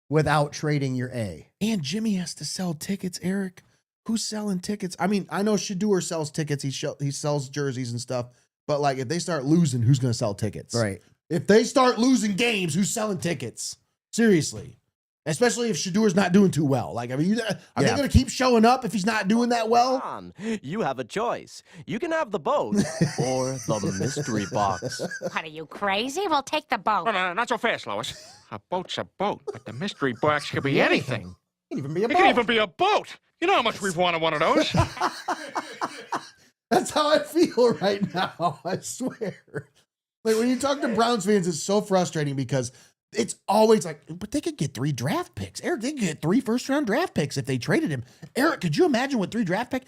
S3: without trading your A.
S2: And Jimmy has to sell tickets, Eric. Who's selling tickets? I mean, I know Shador sells tickets. He sells jerseys and stuff. But like, if they start losing, who's going to sell tickets?
S3: Right.
S2: If they start losing games, who's selling tickets? Seriously. Especially if Shador's not doing too well. Like, I mean, are they going to keep showing up if he's not doing that well?
S5: On. You have a choice. You can have the boat or the mystery box.
S6: What, are you crazy? We'll take the boat.
S1: No, not so fast, Lois. A boat's a boat, but the mystery box could be anything.
S3: It can even be a
S1: It
S3: boat.
S1: could even be a boat. You know how much we've wanted one of those.
S2: That's how I feel right now. I swear. Like, when you talk to Browns fans, it's so frustrating because it's always like, but they could get 3 draft picks. Eric, they could get 3 first-round draft picks if they traded him. Eric, could you imagine what 3 draft picks?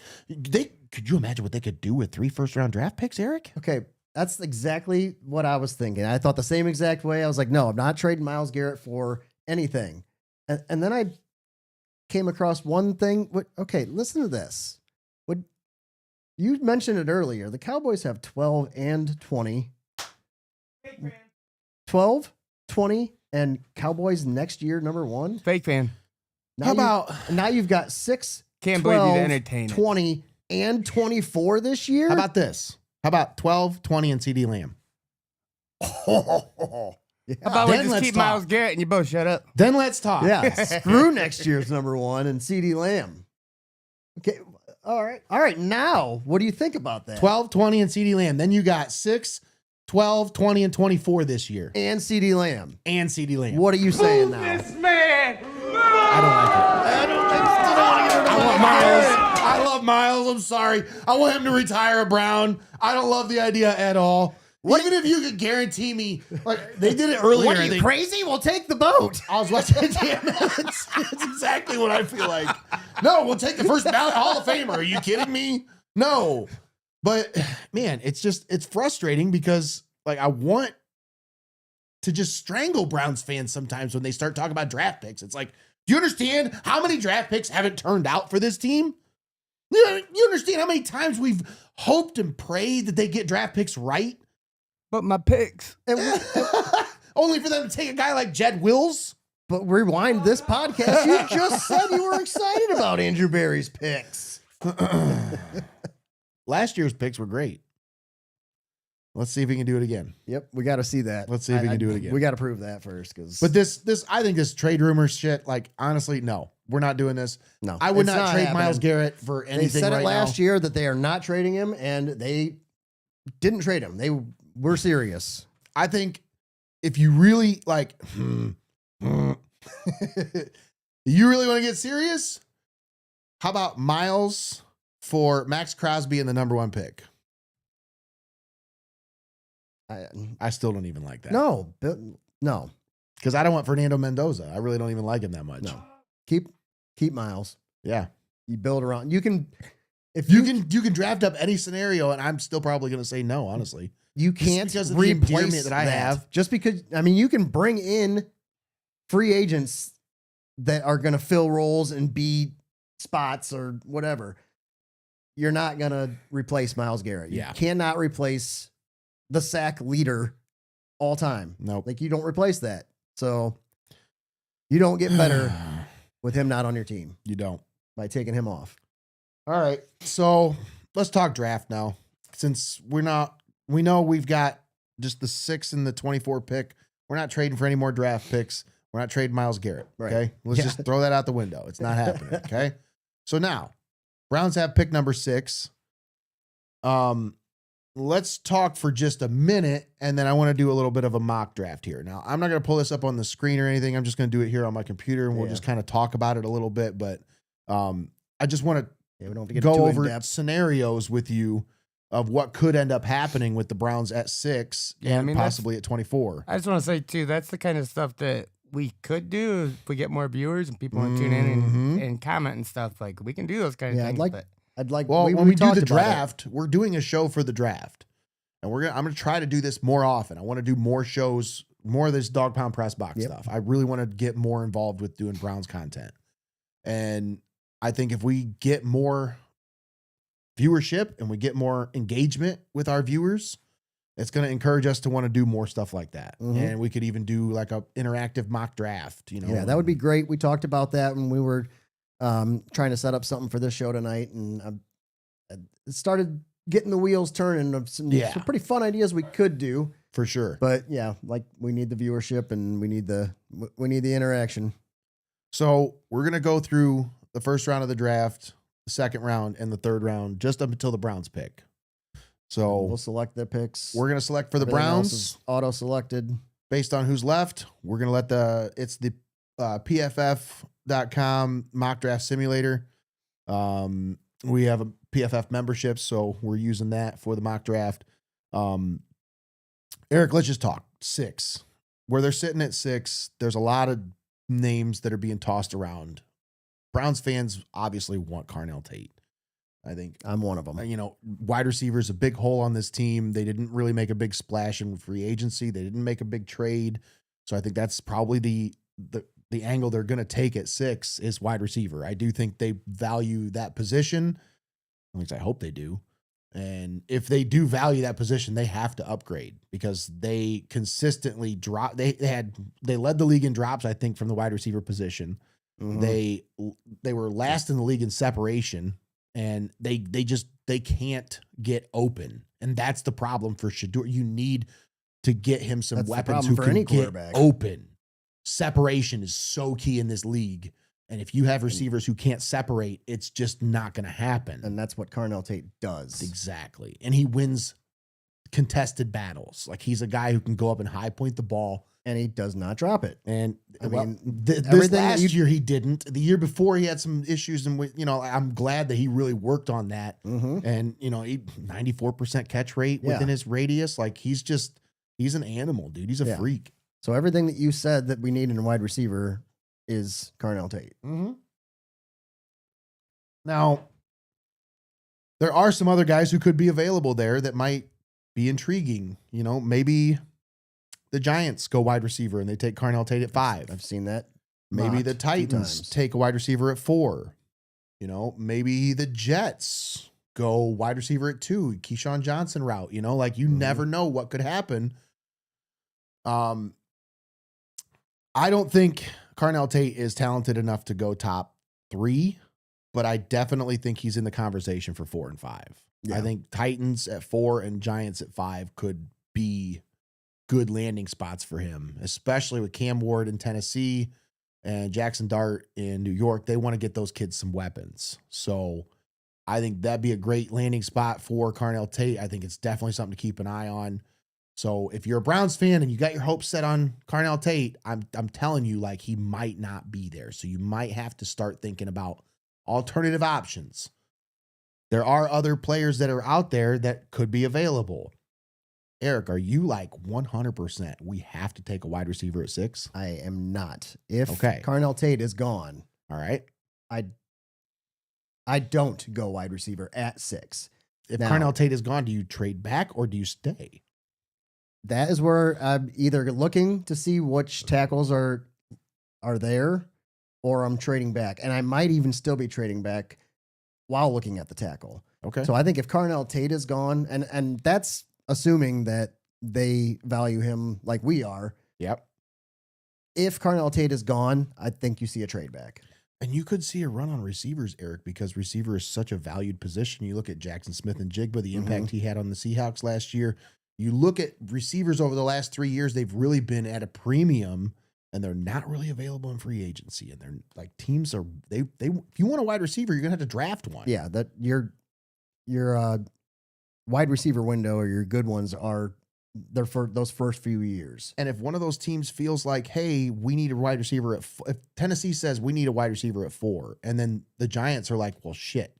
S2: Could you imagine what they could do with 3 first-round draft picks, Eric?
S3: Okay, that's exactly what I was thinking. I thought the same exact way. I was like, no, I'm not trading Myles Garrett for anything. And then I came across one thing. Okay, listen to this. You mentioned it earlier. The Cowboys have 12 and 20. 12, 20, and Cowboys next year, number 1.
S4: Fake fan.
S3: Now you've got 6,
S4: Can't
S3: 12,
S4: believe you'd entertain it.
S3: 20, and 24 this year?
S2: How about this? How about 12, 20, and CD Lamb?
S3: Yeah.
S4: How about we
S2: Then
S4: just
S2: let's
S4: keep
S2: talk.
S4: Myles Garrett and you both shut up?
S2: Then let's talk.
S3: Yeah, screw next year's number 1 and CD Lamb. Okay, all right. Now, what do you think about that?
S2: 12, 20, and CD Lamb. Then you got 6, 12, 20, and 24 this year.
S3: And CD Lamb.
S2: And CD Lamb.
S3: What are you saying now?
S1: This man.
S2: I don't like it. I want Miles. I love Miles. I'm sorry. I want him to retire a Brown. I don't love the idea at all. Even if you could guarantee me, like they did it earlier.
S3: What are
S2: I
S3: you,
S2: think.
S3: crazy? We'll take the boat.
S2: I was watching. Damn it. It's exactly what I feel like. No, we'll take the first ballot Hall of Famer. Are you kidding me? No. But man, it's frustrating because like I want to just strangle Browns fans sometimes when they start talking about draft picks. It's like, do you understand how many draft picks haven't turned out for this team? You understand how many times we've hoped and prayed that they get draft picks right?
S4: But my picks.
S2: Only for them to take a guy like Jed Wills?
S3: But rewind this podcast. You just said you were excited about Andrew Berry's picks.
S2: Last year's picks were great. Let's see if we can do it again.
S3: Yep, we got to see that.
S2: Let's see if we can do it again.
S3: We got to prove that first, because.
S2: But this, I think this trade rumor shit, like, honestly, no. We're not doing this.
S3: No,
S2: I would
S3: it's
S2: not trade
S3: happening.
S2: Myles Garrett for anything.
S3: They said
S2: right
S3: it last
S2: now.
S3: year that they are not trading him, and they didn't trade him. They were serious.
S2: I think if you really like, you really want to get serious, how about Miles for Max Crosby and the number 1 pick? I still don't even like that.
S3: No,
S2: Because I don't want Fernando Mendoza. I really don't even like him that much.
S3: no. Keep Miles.
S2: Yeah.
S3: You build around. You can, if
S2: You can draft up any scenario, and I'm still probably going to say no, honestly.
S3: You
S2: Just
S3: can't
S2: because of the
S3: replace
S2: endearment that I have.
S3: Just because, I mean, you can bring in free agents that are going to fill roles and be spots or whatever. You're not going to replace Myles Garrett. You
S2: Yeah.
S3: cannot replace the sack leader all time.
S2: Nope.
S3: Like, you don't replace that. So you don't get better with him not on your team
S2: You don't.
S3: by taking him off.
S2: All right. So let's talk draft now. Since we know we've got just the 6 and the 24 pick. We're not trading for any more draft picks. We're not trading Myles Garrett.
S3: Right.
S2: Okay. Let's
S3: Yeah.
S2: just throw that out the window. It's not happening. Okay. So now Browns have pick number 6. Let's talk for just a minute, and then I want to do a little bit of a mock draft here. Now, I'm not going to pull this up on the screen or anything. I'm just going to do it here on my computer, and we'll
S3: Yeah.
S2: just kind of talk about it a little bit. But I just want to
S3: Yeah, we don't have to get
S2: go
S3: too
S2: over
S3: in-depth.
S2: scenarios with you of what could end up happening with the Browns at 6
S4: Yeah, I
S2: and
S4: mean, that's-
S2: possibly at 24.
S4: I just want to say, too, that's the kind of stuff that we could do if we get more viewers and people want to tune in
S2: Mhm.
S4: and comment and stuff. Like, we can do those kind of
S3: Yeah,
S4: things.
S3: I'd
S4: but
S3: I'd like.
S2: Well, when we do
S3: talked
S2: the
S3: about it.
S2: draft, we're doing a show for the draft, and I'm gonna try to do this more often. I want to do more shows, more of this Dawg Pound Pressbox
S3: Yep.
S2: stuff. I really want to get more involved with doing Browns content, and I think if we get more viewership and we get more engagement with our viewers, it's going to encourage us to want to do more stuff like that.
S3: Mhm.
S2: And we could even do like a interactive mock draft. You know,
S3: Yeah, that would be great. We talked about that when we were trying to set up something for this show tonight, and it started getting the wheels turning of some pretty fun ideas we could do.
S2: for sure.
S3: But yeah, like we need the viewership and we need the interaction.
S2: So we're going to go through the first round of the draft, the second round, and the third round, just up until the Browns pick. So
S3: We'll select their picks.
S2: we're going to select for the
S3: Everything else
S2: Browns
S3: is auto-selected.
S2: based on who's left. We're going to let it's the PFF.com mock draft simulator. We have a PFF membership, so we're using that for the mock draft. Eric, let's just talk 6. Where they're sitting at 6, there's a lot of names that are being tossed around. Browns fans obviously want Carnell Tate. I think,
S3: I'm one of them.
S2: wide receiver is a big hole on this team. They didn't really make a big splash in free agency. They didn't make a big trade. So I think that's probably the angle they're going to take at 6 is wide receiver. I do think they value that position. At least I hope they do. And if they do value that position, they have to upgrade because they consistently drop. They led the league in drops, I think, from the wide receiver position.
S3: Mhm.
S2: They were last in the league in separation, and they can't get open, and that's the problem for Shador. You need to get him some
S3: That's the
S2: weapons
S3: problem
S2: who
S3: for
S2: can
S3: any
S2: get
S3: quarterback.
S2: open. Separation is so key in this league, and if you have receivers who can't separate, it's just not going to happen.
S3: And that's what Carnell Tate does.
S2: Exactly, and he wins contested battles. Like he's a guy who can go up and high point the ball.
S3: And he does not drop it.
S2: And
S3: I
S2: well,
S3: mean,
S2: this
S3: everything that
S2: last
S3: you-
S2: year he didn't. The year before he had some issues, and I'm glad that he really worked on that.
S3: Mhm.
S2: And he 94% catch rate within his radius. Like he's an animal, dude. He's a
S3: Yeah.
S2: freak.
S3: So everything that you said that we need in a wide receiver is Carnell Tate.
S2: Mm-hmm. Now, there are some other guys who could be available there that might be intriguing. Maybe the Giants go wide receiver and they take Carnell Tate at 5.
S3: I've seen that.
S2: Maybe
S3: mocked
S2: the
S3: a few
S2: Titans
S3: times.
S2: take a wide receiver at 4. Maybe the Jets go wide receiver at 2, Keyshawn Johnson route. You never know what could happen. I don't think Carnell Tate is talented enough to go top 3, but I definitely think he's in the conversation for 4 and 5.
S3: Yeah.
S2: I think Titans at 4 and Giants at 5 could be good landing spots for him, especially with Cam Ward in Tennessee and Jackson Dart in New York. They want to get those kids some weapons. So I think that'd be a great landing spot for Carnell Tate. I think it's definitely something to keep an eye on. So if you're a Browns fan and you got your hopes set on Carnell Tate, I'm telling you, like, he might not be there. So you might have to start thinking about alternative options. There are other players that are out there that could be available. Eric, are you like 100%? We have to take a wide receiver at 6?
S3: I am not. If
S2: Okay.
S3: Carnell Tate is gone,
S2: All right.
S3: I don't go wide receiver at 6.
S2: If
S3: Now-
S2: Carnell Tate is gone, do you trade back or do you stay?
S3: That is where I'm either looking to see which tackles are there, or I'm trading back. And I might even still be trading back while looking at the tackle.
S2: Okay.
S3: So I think if Carnell Tate is gone, and that's assuming that they value him like we are.
S2: Yep.
S3: If Carnell Tate is gone, I think you see a trade back.
S2: And you could see a run on receivers, Eric, because receiver is such a valued position. You look at Jackson Smith and Jigba, the impact he had on the Seahawks last year. You look at receivers over the last 3 years, they've really been at a premium, and they're not really available in free agency. And they're like teams are they if you want a wide receiver, you're gonna have to draft one.
S3: Yeah, that your wide receiver window or your good ones they're for those first few years.
S2: And if one of those teams feels like, hey, we need a wide receiver if Tennessee says we need a wide receiver at 4, and then the Giants are like, well, shit,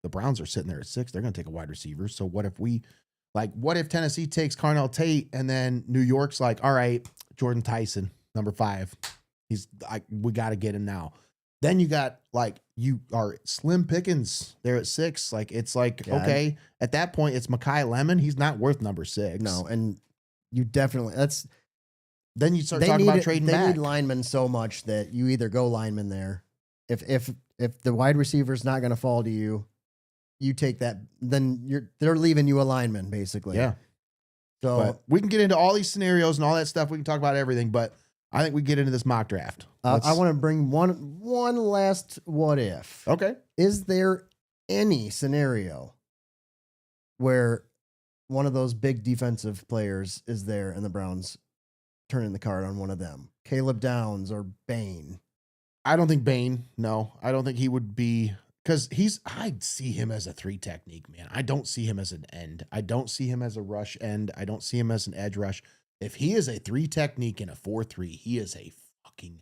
S2: the Browns are sitting there at 6, they're going to take a wide receiver. So what if Tennessee takes Carnell Tate and then New York's like, all right, Jordan Tyson, number 5, we got to get him now. Then you got like you are slim pickings there at 6. Like it's like okay, at that point it's Mekhi Lemon. He's not worth number 6.
S3: No, and you definitely
S2: Then you start talking about trading back.
S3: They need linemen so much that you either go lineman there. If the wide receiver's not going to fall to you, you take that. Then they're leaving you a lineman basically.
S2: Yeah.
S3: So
S2: But we can get into all these scenarios and all that stuff. We can talk about everything, but I think we get into this mock draft.
S3: I want to bring one last what if.
S2: Okay.
S3: Is there any scenario where one of those big defensive players is there and the Browns turning the card on one of them? Caleb Downs or Bain?
S2: I don't think Bain. No, I don't think he would be because I'd see him as a 3 technique, man. I don't see him as an end. I don't see him as a rush end. I don't see him as an edge rush. If he is a 3 technique and a 4-3, he is a fucking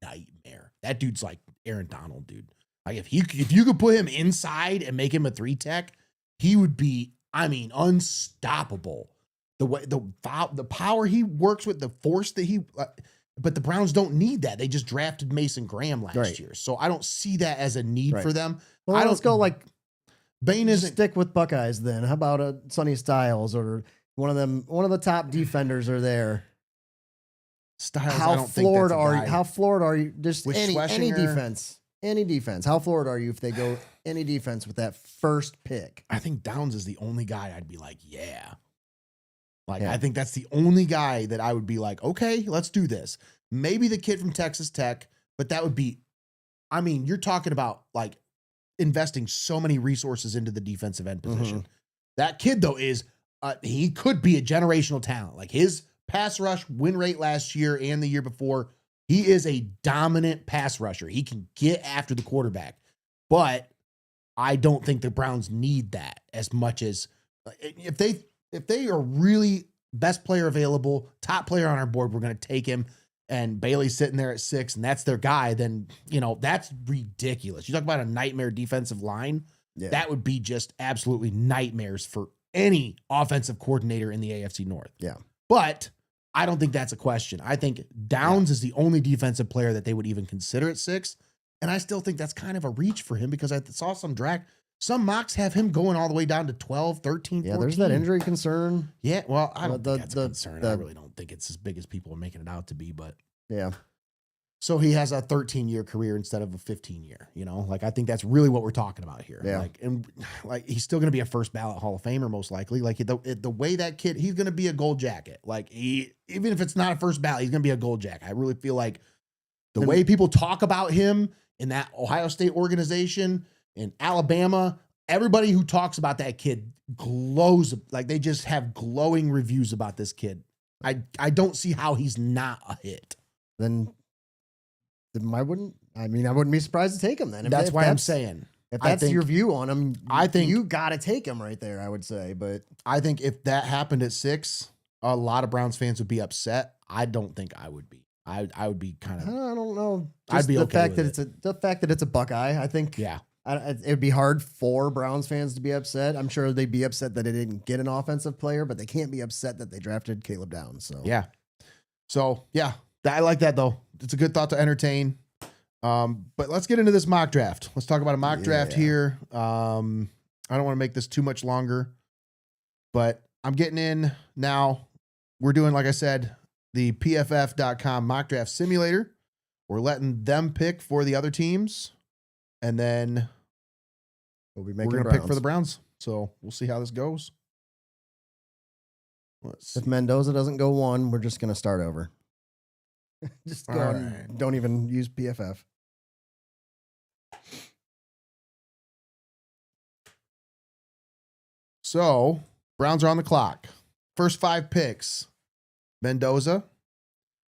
S2: nightmare. That dude's like Aaron Donald, dude. Like if you could put him inside and make him a 3 tech, he would be, I mean, unstoppable. The way the power he works with, the force that he. But the Browns don't need that. They just drafted Mason Graham last year, so I don't see that as a need for them.
S3: Well, let's go like
S2: Bain isn't.
S3: Stick with Buckeyes then. How about a Sonny Styles or one of them? One of the top defenders are there.
S2: Styles, I
S3: How
S2: don't
S3: floored
S2: think that's a
S3: are
S2: guy.
S3: you? How floored are you? Just
S2: With
S3: any
S2: Schlesinger?
S3: defense. Any defense. How floored are you if they go any defense with that first pick?
S2: I think Downs is the only guy I'd be like, yeah. Like,
S3: Yeah.
S2: I think that's the only guy that I would be like, okay, let's do this. Maybe the kid from Texas Tech, but that would be, I mean, you're talking about like investing so many resources into the defensive end position. That kid, though, is, he could be a generational talent. Like his pass rush win rate last year and the year before, he is a dominant pass rusher. He can get after the quarterback, but I don't think the Browns need that as much as if they are really best player available, top player on our board, we're going to take him, and Bailey's sitting there at 6 and that's their guy, then, you know, that's ridiculous. You talk about a nightmare defensive line.
S3: Yeah.
S2: That would be just absolutely nightmares for any offensive coordinator in the AFC North.
S3: Yeah.
S2: But I don't think that's a question. I think Downs is the only defensive player that they would even consider at 6. And I still think that's kind of a reach for him because I saw some mocks have him going all the way down to 12, 13, 14.
S3: Yeah, there's that injury concern.
S2: Yeah, well, I don't
S3: The-
S2: think that's
S3: the-
S2: a concern. I really don't think it's as big as people are making it out to be. But
S3: Yeah.
S2: so he has a 13-year career instead of a 15-year, you know? Like, I think that's really what we're talking about here.
S3: Yeah.
S2: Like, and like, he's still going to be a first ballot Hall of Famer, most likely. Like the way that kid, he's going to be a gold jacket. Like even if it's not a first ballot, he's going to be a gold jacket. I really feel like the way people talk about him in that Ohio State organization, in Alabama, everybody who talks about that kid glows. Like they just have glowing reviews about this kid. I don't see how he's not a hit.
S3: Then I wouldn't be surprised to take him then.
S2: That's why I'm saying.
S3: If
S2: I
S3: that's
S2: think-
S3: your view on him,
S2: I think-
S3: you got to take him right there, I would say. But
S2: I think if that happened at 6, a lot of Browns fans would be upset. I don't think I would be. I would be kind
S3: I
S2: of,
S3: don't know.
S2: I'd
S3: Just
S2: be
S3: the
S2: okay
S3: fact
S2: with
S3: that the fact that it's a Buckeye, I think
S2: yeah.
S3: it would be hard for Browns fans to be upset. I'm sure they'd be upset that they didn't get an offensive player, but they can't be upset that they drafted Caleb Downs. So
S2: Yeah. So, yeah, I like that, though. It's a good thought to entertain. But let's get into this mock draft. Let's talk about a mock draft here. I don't want to make this too much longer, but I'm getting in now. We're doing, like I said, the PFF.com mock draft simulator. We're letting them pick for the other teams, and then
S3: we'll be
S2: we're
S3: making
S2: going to pick for the Browns. So we'll see how this goes. Let's see.
S3: If Mendoza doesn't go 1, we're just going to start over. Just go
S2: All
S3: and
S2: right.
S3: don't even use PFF.
S2: So, Browns are on the clock. First 5 picks. Mendoza,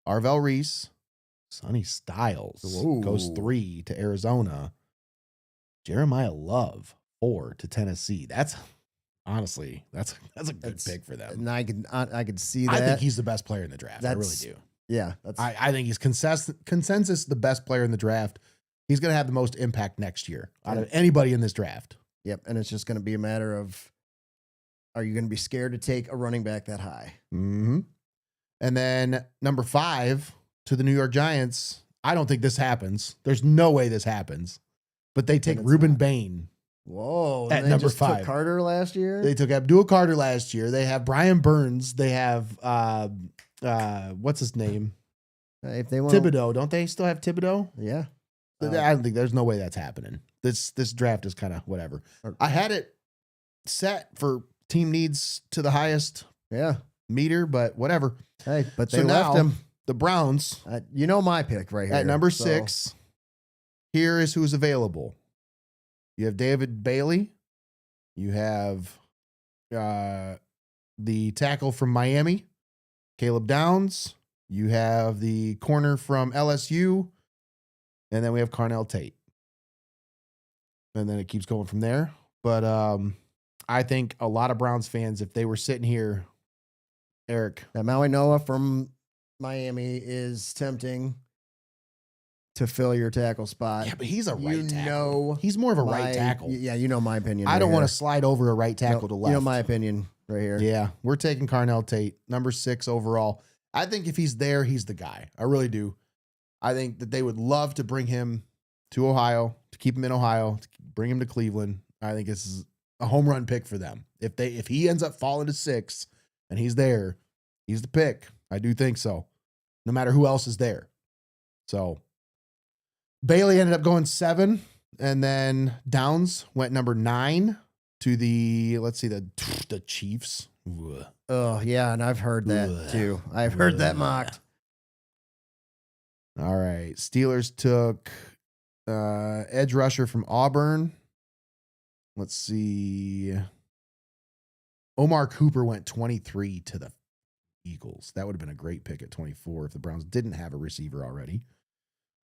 S2: Arvell Reese, Sonny Styles
S3: Whoa.
S2: goes 3 to Arizona. Jeremiah Love, 4 to Tennessee. That's honestly, that's a good
S3: That's-
S2: pick for them.
S3: And I could see that.
S2: I think he's the best player in the draft. I really
S3: That's-
S2: do.
S3: yeah, that's
S2: I think he's consensus the best player in the draft. He's going to have the most impact next year out of anybody in this draft.
S3: yep. And it's just going to be a matter of, are you going to be scared to take a running back that high?
S2: Mm-hmm. And then number 5 to the New York Giants. I don't think this happens. There's no way this happens. But they take
S3: it's
S2: Reuben
S3: not.
S2: Bain.
S3: Whoa.
S2: At
S3: They
S2: number
S3: just took
S2: 5.
S3: Carter last year?
S2: They took Abdul Carter last year. They have Brian Burns. They have what's his name?
S3: If they want
S2: Thibodeau. Don't they still have Thibodeau?
S3: Yeah.
S2: I don't think there's no way that's happening. This draft is kind of whatever. I had it set for team needs to the highest
S3: Yeah.
S2: meter, but whatever.
S3: Hey, but
S2: So
S3: they left
S2: now,
S3: him.
S2: The Browns
S3: You know my pick right here.
S2: at number
S3: so-
S2: 6. Here is who's available. You have David Bailey. You have the tackle from Miami, Caleb Downs. You have the corner from LSU. And then we have Carnell Tate. And then it keeps going from there. But I think a lot of Browns fans, if they were sitting here, Eric.
S3: That Maui Noah from Miami is tempting to fill your tackle spot.
S2: Yeah, but he's a right
S3: You
S2: tackle.
S3: know
S2: He's more of a right tackle.
S3: Yeah, you know my opinion.
S2: I don't
S3: right
S2: want
S3: here.
S2: to slide over a right tackle to left.
S3: You know my opinion right here.
S2: Yeah, we're taking Carnell Tate, number 6 overall. I think if he's there, he's the guy. I really do. I think that they would love to bring him to Ohio, to keep him in Ohio, to bring him to Cleveland. I think this is a home run pick for them. If he ends up falling to 6 and he's there, he's the pick. I do think so. No matter who else is there. So Bailey ended up going 7, and then Downs went number 9 to the Chiefs. Ugh.
S3: Oh, yeah, and I've heard that
S2: Ugh.
S3: too. I've heard that
S2: Ugh.
S3: mocked.
S2: All right. Steelers took edge rusher from Auburn. Let's see. Omar Cooper went 23 to the Eagles. That would have been a great pick at 24 if the Browns didn't have a receiver already.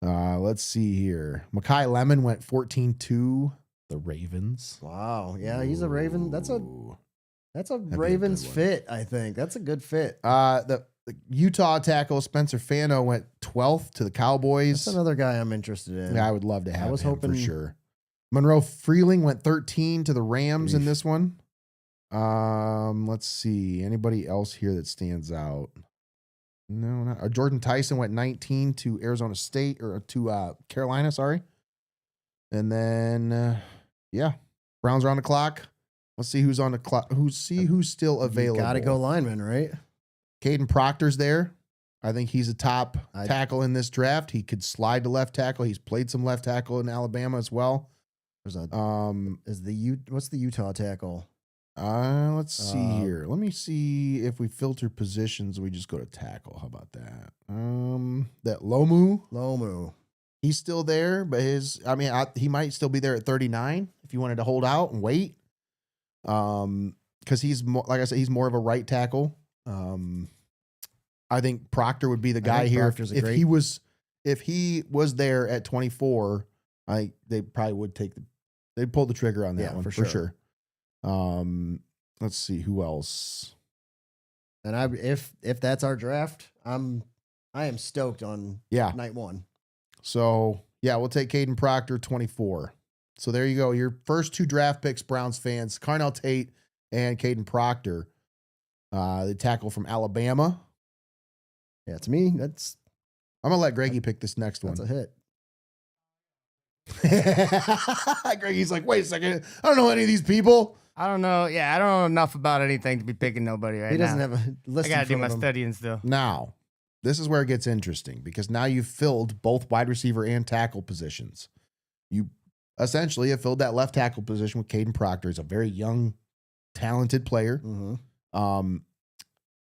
S2: Let's see here. Mekhi Lemon went 14 to the Ravens.
S3: Wow. Yeah, he's a Raven. That's a
S2: Ooh.
S3: a
S2: be a good
S3: Ravens
S2: one.
S3: fit, I think. That's a good fit.
S2: The Utah tackle Spencer Fano went 12th to the Cowboys.
S3: That's another guy I'm interested in.
S2: Yeah, I would love to have
S3: was
S2: him
S3: hoping-
S2: for sure. Monroe Freeling went 13 to the Rams in
S3: Eesh.
S2: this one. Let's see. Anybody else here that stands out? No, not Jordan Tyson went 19 to Arizona State or to Carolina, sorry. And then Browns are on the clock. Let's see who's on the clock. Who's still available.
S3: Got to go lineman, right?
S2: Caden Proctor's there. I think he's a top
S3: I-
S2: tackle in this draft. He could slide to left tackle. He's played some left tackle in Alabama as well.
S3: There's a
S2: Um,
S3: what's the Utah tackle?
S2: let's see here. Let me see if we filter positions. We just go to tackle. How about that? That
S3: Lomu.
S2: he's still there, but he might still be there at 39 if you wanted to hold out and wait. Because he's more, like I said, he's more of a right tackle. I think Proctor would be the guy
S3: think
S2: here.
S3: Proctor's a
S2: If
S3: great-
S2: he was there at 24, they probably would they'd pull the trigger on that
S3: Yeah,
S2: one
S3: for
S2: for
S3: sure.
S2: sure. Let's see who else.
S3: And if that's our draft, I am stoked on
S2: Yeah.
S3: night 1.
S2: So yeah, we'll take Caden Proctor 24. So there you go. Your first 2 draft picks, Browns fans, Carnell Tate and Caden Proctor. The tackle from Alabama.
S3: Yeah, to me, that's
S2: I'm gonna let Greggy pick this next one.
S3: a hit.
S2: Greggy's like, wait a second, I don't know any of these people.
S4: I don't know. Yeah, I don't know enough about anything to be picking nobody right
S3: He doesn't
S4: now.
S3: have a list.
S4: I gotta do
S3: in
S4: my
S3: front of him.
S4: studying still.
S2: Now, this is where it gets interesting because now you've filled both wide receiver and tackle positions. You essentially have filled that left tackle position with Caden Proctor. He's a very young, talented player.
S3: Mhm.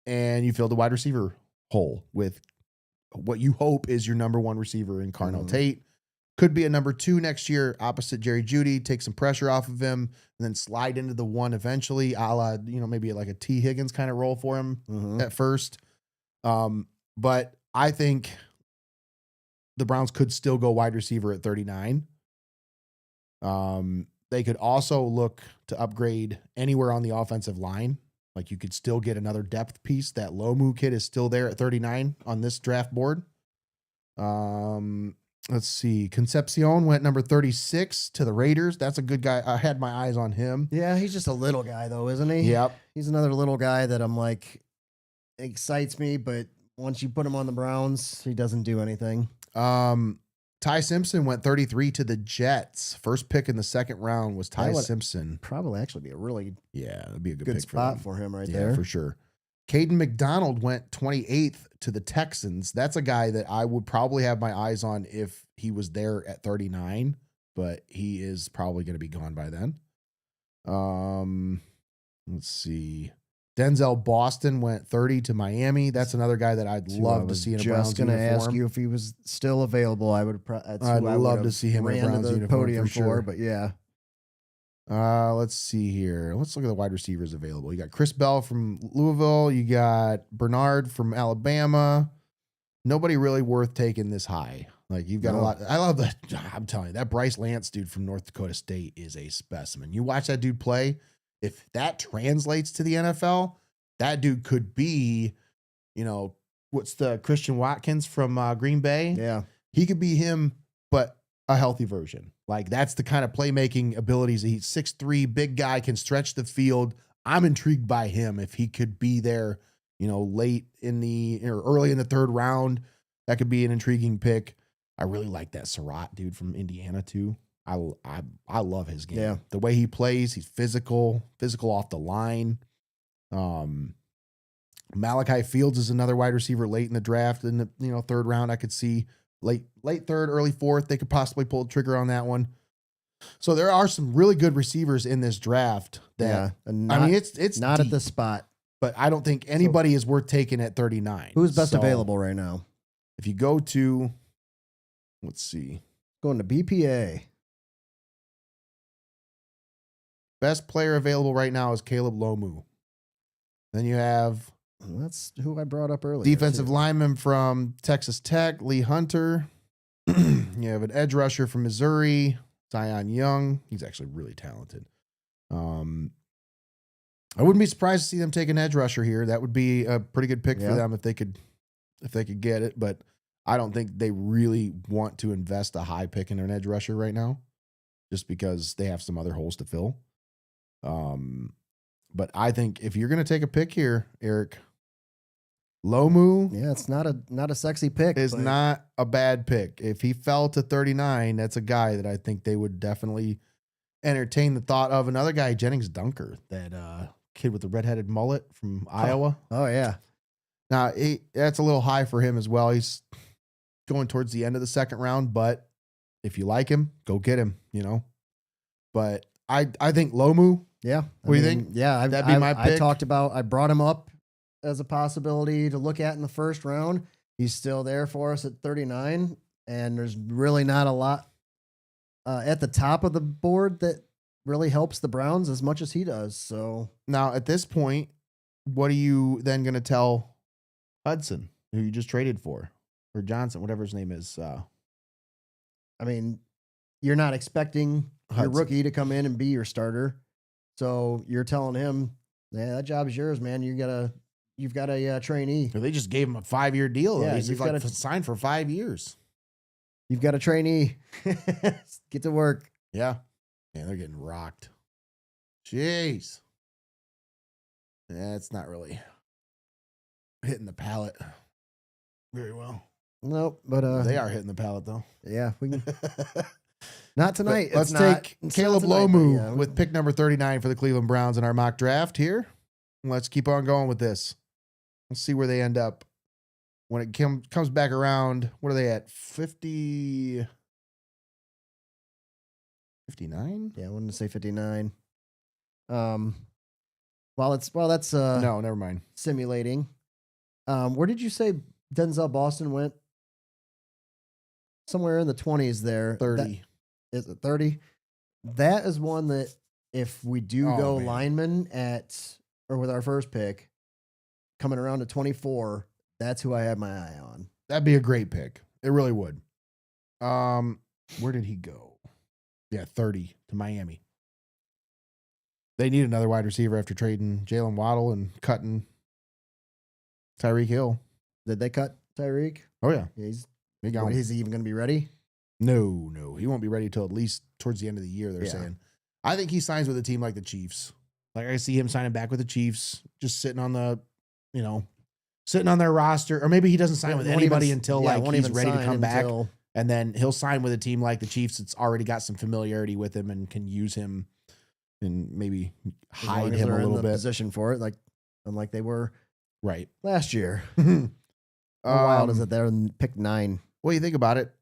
S2: And you filled the wide receiver hole with what you hope is your number 1 receiver in Carnell
S3: Mhm.
S2: Tate. Could be a number 2 next year, opposite Jerry Jeudy, take some pressure off of him, and then slide into the 1 eventually, a la, maybe like a T. Higgins kind of role for him
S3: Mhm.
S2: at first. But I think the Browns could still go wide receiver at 39. They could also look to upgrade anywhere on the offensive line. Like you could still get another depth piece. That Lomu kid is still there at 39 on this draft board. Let's see. Concepcion went number 36 to the Raiders. That's a good guy. I had my eyes on him.
S3: Yeah, he's just a little guy though, isn't he?
S2: Yep.
S3: He's another little guy that I'm like excites me, but once you put him on the Browns, he doesn't do anything.
S2: Ty Simpson went 33 to the Jets. First pick in the second round was Ty
S3: That would
S2: Simpson.
S3: Probably actually be a really
S2: Yeah, that'd be a good
S3: good
S2: pick
S3: spot
S2: for them.
S3: for him right
S2: Yeah,
S3: there.
S2: for sure. Caden McDonald went 28th to the Texans. That's a guy that I would probably have my eyes on if he was there at 39, but he is probably going to be gone by then. Let's see. Denzel Boston went 30 to Miami. That's another guy that I'd love to see in a Browns
S3: just going to
S2: uniform.
S3: ask you if he was still available. I would.
S2: I'd love to see him in a Browns
S3: the
S2: uniform
S3: podium
S2: for sure.
S3: But yeah,
S2: Let's see here. Let's look at the wide receivers available. You got Chris Bell from Louisville. You got Bernard from Alabama. Nobody really worth taking this high. Like you've got a lot. I love that. I'm telling you, that Bryce Lance dude from North Dakota State is a specimen. You watch that dude play. If that translates to the NFL, that dude could be, what's the Christian Watkins from Green Bay?
S3: yeah.
S2: He could be him, but a healthy version. Like that's the kind of playmaking abilities. He's 6'3", big guy, can stretch the field. I'm intrigued by him. If he could be there, late in the or early in the third round, that could be an intriguing pick. I really like that Surratt dude from Indiana too. I love his game.
S3: Yeah.
S2: The way he plays, he's physical off the line. Malachi Fields is another wide receiver late in the draft in the third round. I could see late third, early fourth. They could possibly pull the trigger on that one. So there are some really good receivers in this draft. That
S3: and
S2: it's
S3: not
S2: deep,
S3: at the spot.
S2: but I don't think anybody is worth taking at 39.
S3: Who's best
S2: So
S3: available right now?
S2: If you go to, let's see,
S3: Going to BPA.
S2: best player available right now is Caleb Lomu. Then you have
S3: That's who I brought up earlier.
S2: defensive
S3: too.
S2: lineman from Texas Tech, Lee Hunter. You have an edge rusher from Missouri, Zion Young. He's actually really talented. I wouldn't be surprised to see them take an edge rusher here. That would be a pretty good pick for
S3: Yeah.
S2: them if they could get it. But I don't think they really want to invest a high pick in an edge rusher right now, just because they have some other holes to fill. But I think if you're going to take a pick here, Eric, Lomu
S3: Yeah, it's not a sexy pick.
S2: is
S3: but
S2: not a bad pick. If he fell to 39, that's a guy that I think they would definitely entertain the thought of. Another guy, Jennings Dunker, that kid with the redheaded mullet from Iowa.
S3: Oh yeah.
S2: Now, that's a little high for him as well. He's going towards the end of the second round, but if you like him, go get him, But I think Lomu,
S3: Yeah.
S2: What do you think?
S3: Yeah,
S2: That'd be my pick?
S3: I brought him up as a possibility to look at in the first round. He's still there for us at 39, and there's really not a lot at the top of the board that really helps the Browns as much as he does. So
S2: now at this point, what are you then going to tell Hudson, who you just traded for, or Johnson, whatever his name is?
S3: I mean, you're not expecting your
S2: Hudson.
S3: rookie to come in and be your starter. So you're telling him, yeah, that job is yours, man. You've got a trainee.
S2: They just gave him a 5-year deal.
S3: Yeah,
S2: He's
S3: you've
S2: like
S3: gotta-
S2: signed for 5 years.
S3: You've got a trainee. Get to work.
S2: Yeah. Man, they're getting rocked. Jeez. That's not really hitting the palate very well.
S3: Nope, but
S2: They are hitting the palate though.
S3: yeah, we can. Not tonight.
S2: Let's
S3: It's not-
S2: take
S3: it's
S2: Caleb
S3: not tonight, but
S2: Lomu
S3: yeah,
S2: with pick number 39 for the Cleveland Browns in our mock draft here. Let's keep on going with this. Let's see where they end up. When it comes back around, what are they at? 50... 59?
S3: Yeah, I wanted to say 59. While that's
S2: No, never mind.
S3: simulating, where did you say Denzel Boston went? Somewhere in the 20s there.
S2: 30.
S3: Is it 30? That is one that if we do
S2: Oh,
S3: go
S2: man.
S3: lineman with our first pick, coming around to 24, that's who I have my eye on.
S2: That'd be a great pick. It really would. Where did he go? Yeah, 30 to Miami. They need another wide receiver after trading Jalen Waddle and cutting Tyreek Hill.
S3: Did they cut Tyreek?
S2: Oh, yeah.
S3: He's
S2: He gone.
S3: is he even going to be ready?
S2: No. He won't be ready till at least towards the end of the year, they're
S3: Yeah.
S2: saying. I think he signs with a team like the Chiefs. Like I see him signing back with the Chiefs, just sitting on the, sitting on their roster, or maybe he doesn't sign with
S3: Won't
S2: anybody
S3: even-
S2: until
S3: yeah,
S2: like
S3: won't
S2: he's
S3: even
S2: ready to
S3: sign
S2: come back.
S3: until-
S2: And then he'll sign with a team like the Chiefs that's already got some familiarity with him and can use him and maybe
S3: as long
S2: hide
S3: as
S2: him
S3: they're
S2: a
S3: in
S2: little
S3: the
S2: bit.
S3: position for it, unlike they were
S2: Right.
S3: last year. How wild is it? They're in pick 9.
S2: Well, you think about it,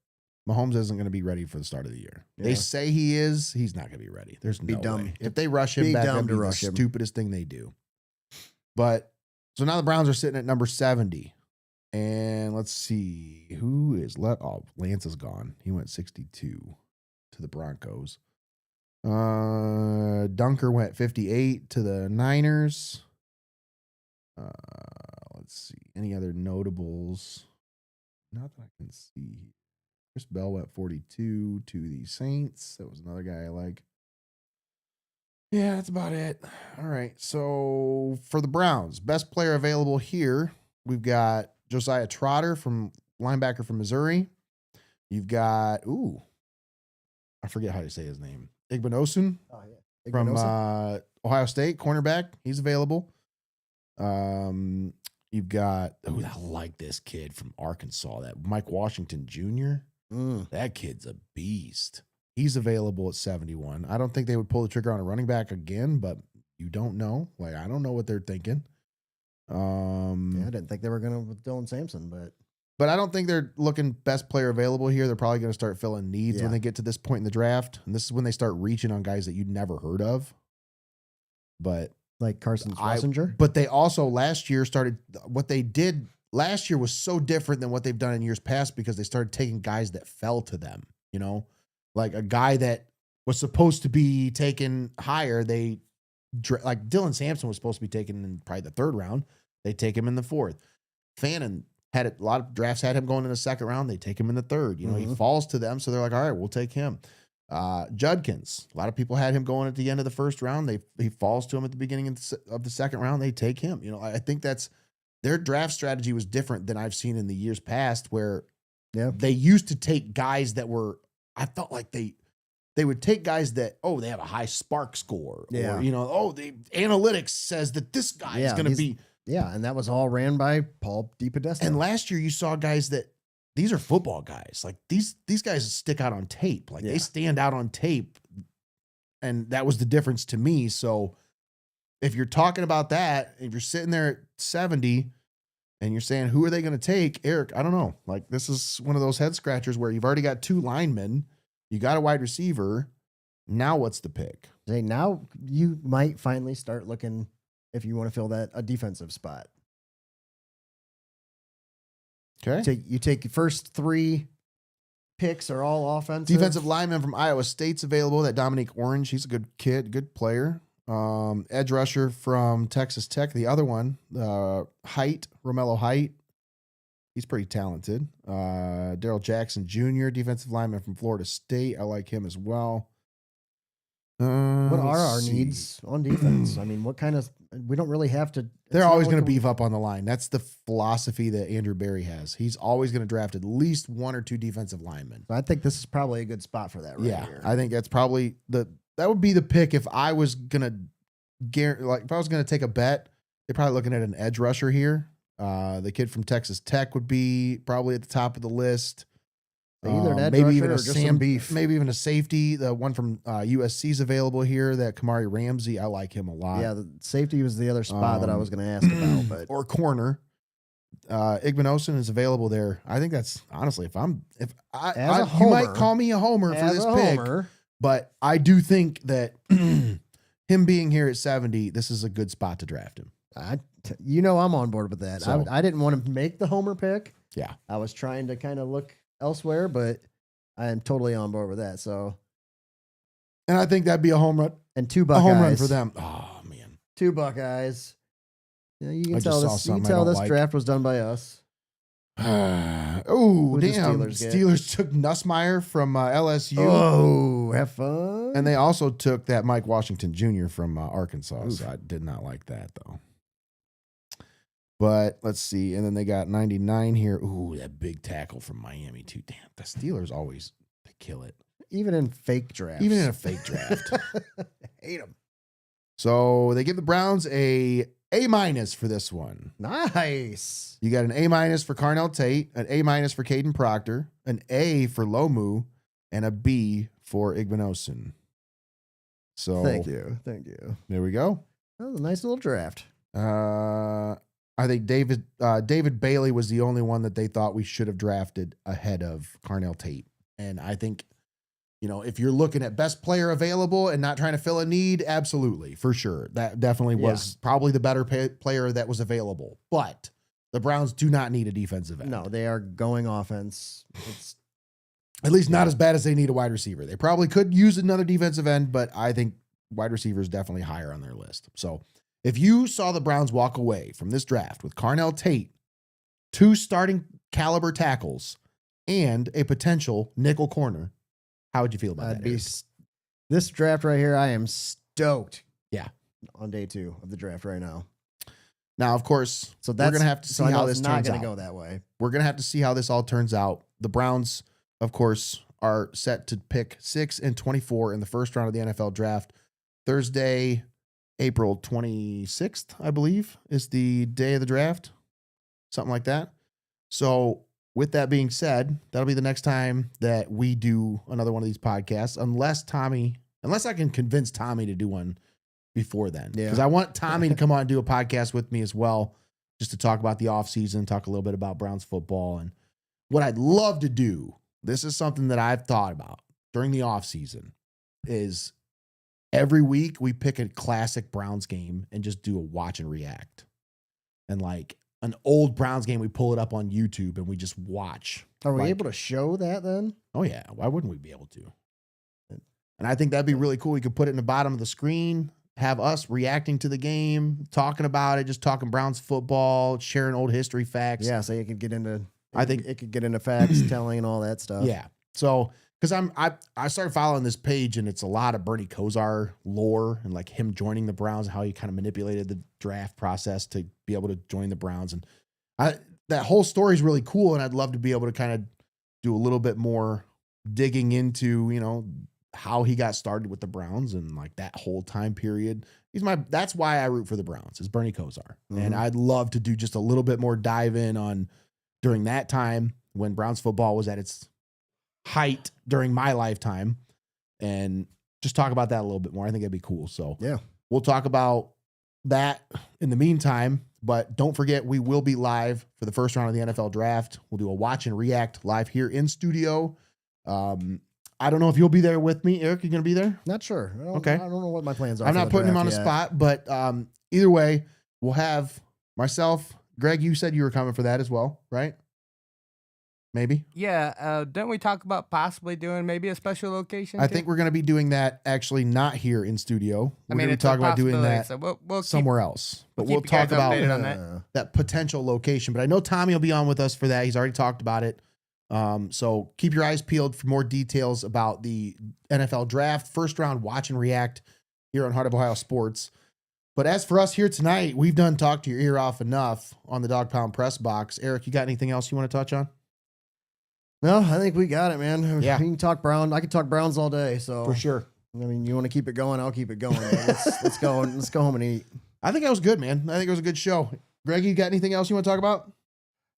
S2: Mahomes isn't going to be ready for the start of the year. They
S3: Yeah.
S2: say he is. He's not going to be ready. There's
S3: Be
S2: no
S3: dumb
S2: way.
S3: to-
S2: If they rush him
S3: be
S2: back,
S3: dumb
S2: that'd
S3: to
S2: be the
S3: rush him.
S2: stupidest thing they do. But so now the Browns are sitting at number 70. And let's see who is left. Oh, Lance is gone. He went 62 to the Broncos. Dunker went 58 to the Niners. Let's see. Any other notables? Not that I can see. Chris Bell went 42 to the Saints. That was another guy I like. Yeah, that's about it. All right. So for the Browns, best player available here, we've got Josiah Trotter linebacker from Missouri. You've got, I forget how to say his name. Igbinosun
S3: Oh, yeah.
S2: from
S3: Igbinosun?
S2: Ohio State, cornerback. He's available. You've got, I like this kid from Arkansas, that Mike Washington Jr. That kid's a beast. He's available at 71. I don't think they would pull the trigger on a running back again, but you don't know. Like, I don't know what they're thinking.
S3: Yeah, I didn't think they were going to with Dylan Sampson,
S2: But I don't think they're looking best player available here. They're probably going to start filling needs when
S3: Yeah.
S2: they get to this point in the draft. And this is when they start reaching on guys that you'd never heard of. But
S3: like Carson Schlesinger.
S2: But they also last year started, what they did last year was so different than what they've done in years past because they started taking guys that fell to them, you know, like a guy that was supposed to be taken higher. Like Dylan Sampson was supposed to be taken in probably the 3rd round. They take him in the 4th. Fannin had a lot of drafts had him going in the 2nd round. They take him in the 3rd. You know, he falls to them. So they're like, all right, we'll take him. Judkins, a lot of people had him going at the end of the 1st round. He falls to him at the beginning of the 2nd round. They take him. You know, I think their draft strategy was different than I've seen in the years past, where they used to take guys that were, I felt like they would take guys that, they have a high spark score.
S3: Yeah.
S2: Or, you know, the analytics says that this guy is going to be.
S3: Yeah, and that was all ran by Paul DePodesta.
S2: And last year you saw guys that, these are football guys. Like these guys stick out on tape. Like they stand out on tape. And that was the difference to me. So if you're talking about that, if you're sitting there at 70 and you're saying, who are they going to take? Eric, I don't know. Like this is one of those head scratchers where you've already got 2 linemen. You got a wide receiver. Now what's the pick?
S3: Now you might finally start looking if you want to fill a defensive spot.
S2: Okay.
S3: You take your first 3 picks are all offensive.
S2: Defensive lineman from Iowa State's available. That Dominique Orange. He's a good kid, good player. Edge rusher from Texas Tech. The other one, Romello Height. He's pretty talented. Daryl Jackson Jr., defensive lineman from Florida State. I like him as well.
S3: What are our
S2: let's see.
S3: needs on defense? I mean, we don't really have to.
S2: They're always going to beef up on the line. That's the philosophy that Andrew Berry has. He's always going to draft at least 1 or 2 defensive linemen.
S3: I think this is probably a good spot for that here.
S2: I think that's probably that would be the pick if I was going to take a bet. They're probably looking at an edge rusher here. The kid from Texas Tech would be probably at the top of the list.
S3: Either an edge
S2: maybe
S3: rusher
S2: even
S3: or
S2: a
S3: just some beef.
S2: maybe even a safety. The one from USC is available here. That Kamari Ramsey, I like him a lot.
S3: Yeah, the safety was the other spot that I was going to ask about, but
S2: or corner. Igbinosun is available there. I think that's honestly, you might call me a homer for this pick, but I do think that him being here at 70, this is a good spot to draft him.
S3: I'm on board with that.
S2: So-
S3: I didn't want to make the homer pick.
S2: Yeah.
S3: I was trying to kind of look elsewhere, but I am totally on board with that. So,
S2: And I think that'd be a home run.
S3: and 2
S2: A
S3: Buckeyes.
S2: home run for them. Oh man.
S3: 2 Buckeyes. Yeah, you
S2: I
S3: can
S2: just
S3: tell
S2: saw
S3: this. You
S2: something
S3: can
S2: I
S3: tell
S2: don't
S3: this
S2: like.
S3: draft was done by us.
S2: Oh,
S3: Who'd the
S2: damn.
S3: Steelers get?
S2: Steelers took Nussmeier from LSU.
S3: Oh, have fun.
S2: And they also took that Mike Washington Jr. from Arkansas. So I did not like that, though. But let's see. And then they got 99 here. Ooh, that big tackle from Miami, too. Damn, the Steelers always they kill it.
S3: Even in fake drafts.
S2: Even in a fake draft.
S3: Hate them.
S2: So they give the Browns a A- for this one.
S3: Nice.
S2: You got an A- for Carnell Tate, an A- for Caden Proctor, an A for Lomu, and a B for Igbenosin. So
S3: Thank you.
S2: there we go.
S3: That was a nice little draft.
S2: I think David Bailey was the only one that they thought we should have drafted ahead of Carnell Tate. And I think, if you're looking at best player available and not trying to fill a need, absolutely, for sure. That definitely was probably the better player that was available. But the Browns do not need a defensive end.
S3: No, they are going offense. It's
S2: At least not as bad as they need a wide receiver. They probably could use another defensive end, but I think wide receiver is definitely higher on their list. So if you saw the Browns walk away from this draft with Carnell Tate, 2 starting caliber tackles, and a potential nickel corner, how would you feel about that? Eric?
S3: This draft right here, I am stoked.
S2: Yeah.
S3: On day 2 of the draft right now.
S2: Now, of course,
S3: So
S2: we're
S3: that's
S2: going to have to see
S3: I know
S2: how
S3: it's
S2: this
S3: not
S2: turns
S3: going
S2: out.
S3: to go that way.
S2: We're going to have to see how this all turns out. The Browns, of course, are set to pick 6 and 24 in the first round of the NFL draft. Thursday, April 26th, I believe, is the day of the draft. Something like that. So with that being said, that'll be the next time that we do another one of these podcasts, unless I can convince Tommy to do one before then.
S3: Yeah.
S2: Because I want Tommy to come on and do a podcast with me as well, just to talk about the offseason, talk a little bit about Browns football. And what I'd love to do, this is something that I've thought about during the offseason, is every week we pick a classic Browns game and just do a watch and react. And like an old Browns game, we pull it up on YouTube and we just watch.
S3: Are we
S2: Like-
S3: able to show that then?
S2: Oh, yeah. Why wouldn't we be able to? And I think that'd be really cool. We could put it in the bottom of the screen, have us reacting to the game, talking about it, just talking Browns football, sharing old history facts.
S3: Yeah, so you could get into.
S2: I think-
S3: it could get into facts, telling, and all that stuff.
S2: Yeah. So, because I started following this page and it's a lot of Bernie Kosar lore and like him joining the Browns and how he kind of manipulated the draft process to be able to join the Browns. And that whole story is really cool. And I'd love to be able to kind of do a little bit more digging into, how he got started with the Browns and like that whole time period. That's why I root for the Browns, is Bernie Kosar. And I'd love to do just a little bit more dive in on during that time when Browns football was at its height during my lifetime and just talk about that a little bit more. I think it'd be cool. So
S3: Yeah.
S2: we'll talk about that in the meantime, but don't forget, we will be live for the first round of the NFL draft. We'll do a watch and react live here in studio. I don't know if you'll be there with me. Eric, you going to be there?
S3: Not sure.
S2: Okay.
S3: I don't know what my plans are.
S2: I'm
S3: for
S2: not
S3: the
S2: putting him
S3: draft
S2: on the
S3: yet.
S2: spot, but either way, we'll have myself. Greg, you said you were coming for that as well, right? Maybe.
S4: Yeah, didn't we talk about possibly doing maybe a special location?
S2: I
S4: too?
S2: think we're going to be doing that actually not here in studio. We're going to
S4: it's a
S2: talk about doing
S4: possibility,
S2: that
S4: so we'll keep-
S2: somewhere else. But
S4: we'll
S2: we'll
S4: keep you guys
S2: talk about
S4: updated on that.
S2: that potential location. But I know Tommy will be on with us for that. He's already talked about it. So keep your eyes peeled for more details about the NFL draft, first round watch and react here on Heart of Ohio Sports. But as for us here tonight, we've done talk to your ear off enough on the Dawg Pound Pressbox. Eric, you got anything else you want to touch on?
S3: No, I think we got it, man.
S2: Yeah.
S3: We can talk Brown. I can talk Browns all day. So
S2: For sure.
S3: I mean, you want to keep it going? I'll keep it going. Let's go. Let's go home and eat.
S2: I think that was good, man. I think it was a good show. Greg, you got anything else you want to talk about?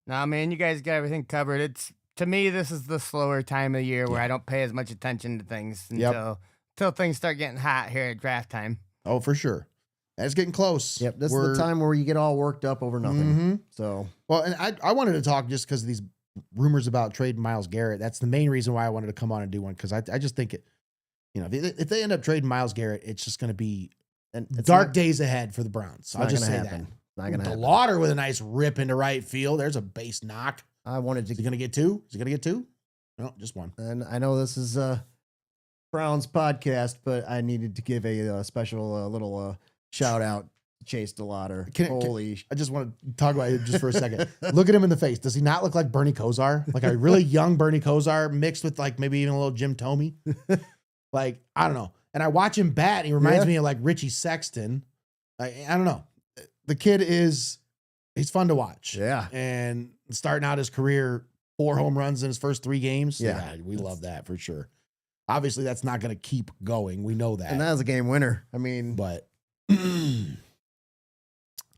S4: Nah, man, you guys got everything covered. To me, this is the slower time of the year where I don't pay as much attention to things until things start getting hot here at draft time.
S2: Oh, for sure. It's getting close.
S3: Yep, this is the time where you get all worked up over nothing.
S2: Mhm.
S3: So
S2: Well, and I wanted to talk just because of these rumors about trading Myles Garrett. That's the main reason why I wanted to come on and do one, because I just think if they end up trading Myles Garrett, it's just going to be
S3: it's
S2: dark
S3: not-
S2: days ahead for the Browns.
S3: It's
S2: I'll
S3: not
S2: just
S3: gonna
S2: say
S3: happen.
S2: that.
S3: Not gonna happen.
S2: DeLauder with a nice rip into right field. There's a base knock.
S3: I wanted
S2: Is he
S3: to,
S2: going to get 2? Is he going to get 2? No, just 1.
S3: and I know this is a Browns podcast, but I needed to give a special little shout out to Chase DeLauder. Holy
S2: I just want to talk about it just for a second. Look at him in the face. Does he not look like Bernie Kosar? Like a really young Bernie Kosar mixed with like maybe even a little Jim Tomey? Like, I don't know. And I watch him bat. And he reminds me of like Richie Sexton. I don't know. The kid he's fun to watch.
S3: Yeah.
S2: And starting out his career, 4 home runs in his first 3 games.
S3: Yeah.
S2: We love that for sure. Obviously, that's not going to keep going. We know that.
S3: And that was a game winner. I mean,
S2: But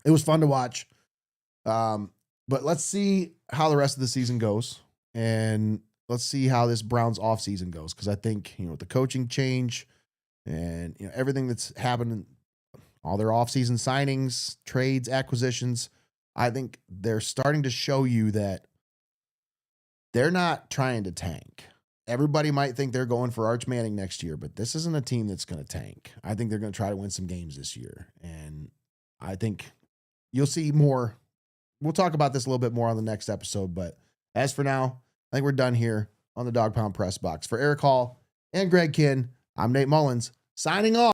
S2: it was fun to watch. But let's see how the rest of the season goes. And let's see how this Browns offseason goes. Because I think, with the coaching change and everything that's happened, all their offseason signings, trades, acquisitions, I think they're starting to show you that they're not trying to tank. Everybody might think they're going for Arch Manning next year, but this isn't a team that's going to tank. I think they're going to try to win some games this year. And I think you'll see more. We'll talk about this a little bit more on the next episode. But as for now, I think we're done here on the Dawg Pound Press Box. For Eric Hall and Greg Kinn, I'm Nate Mullins, signing off.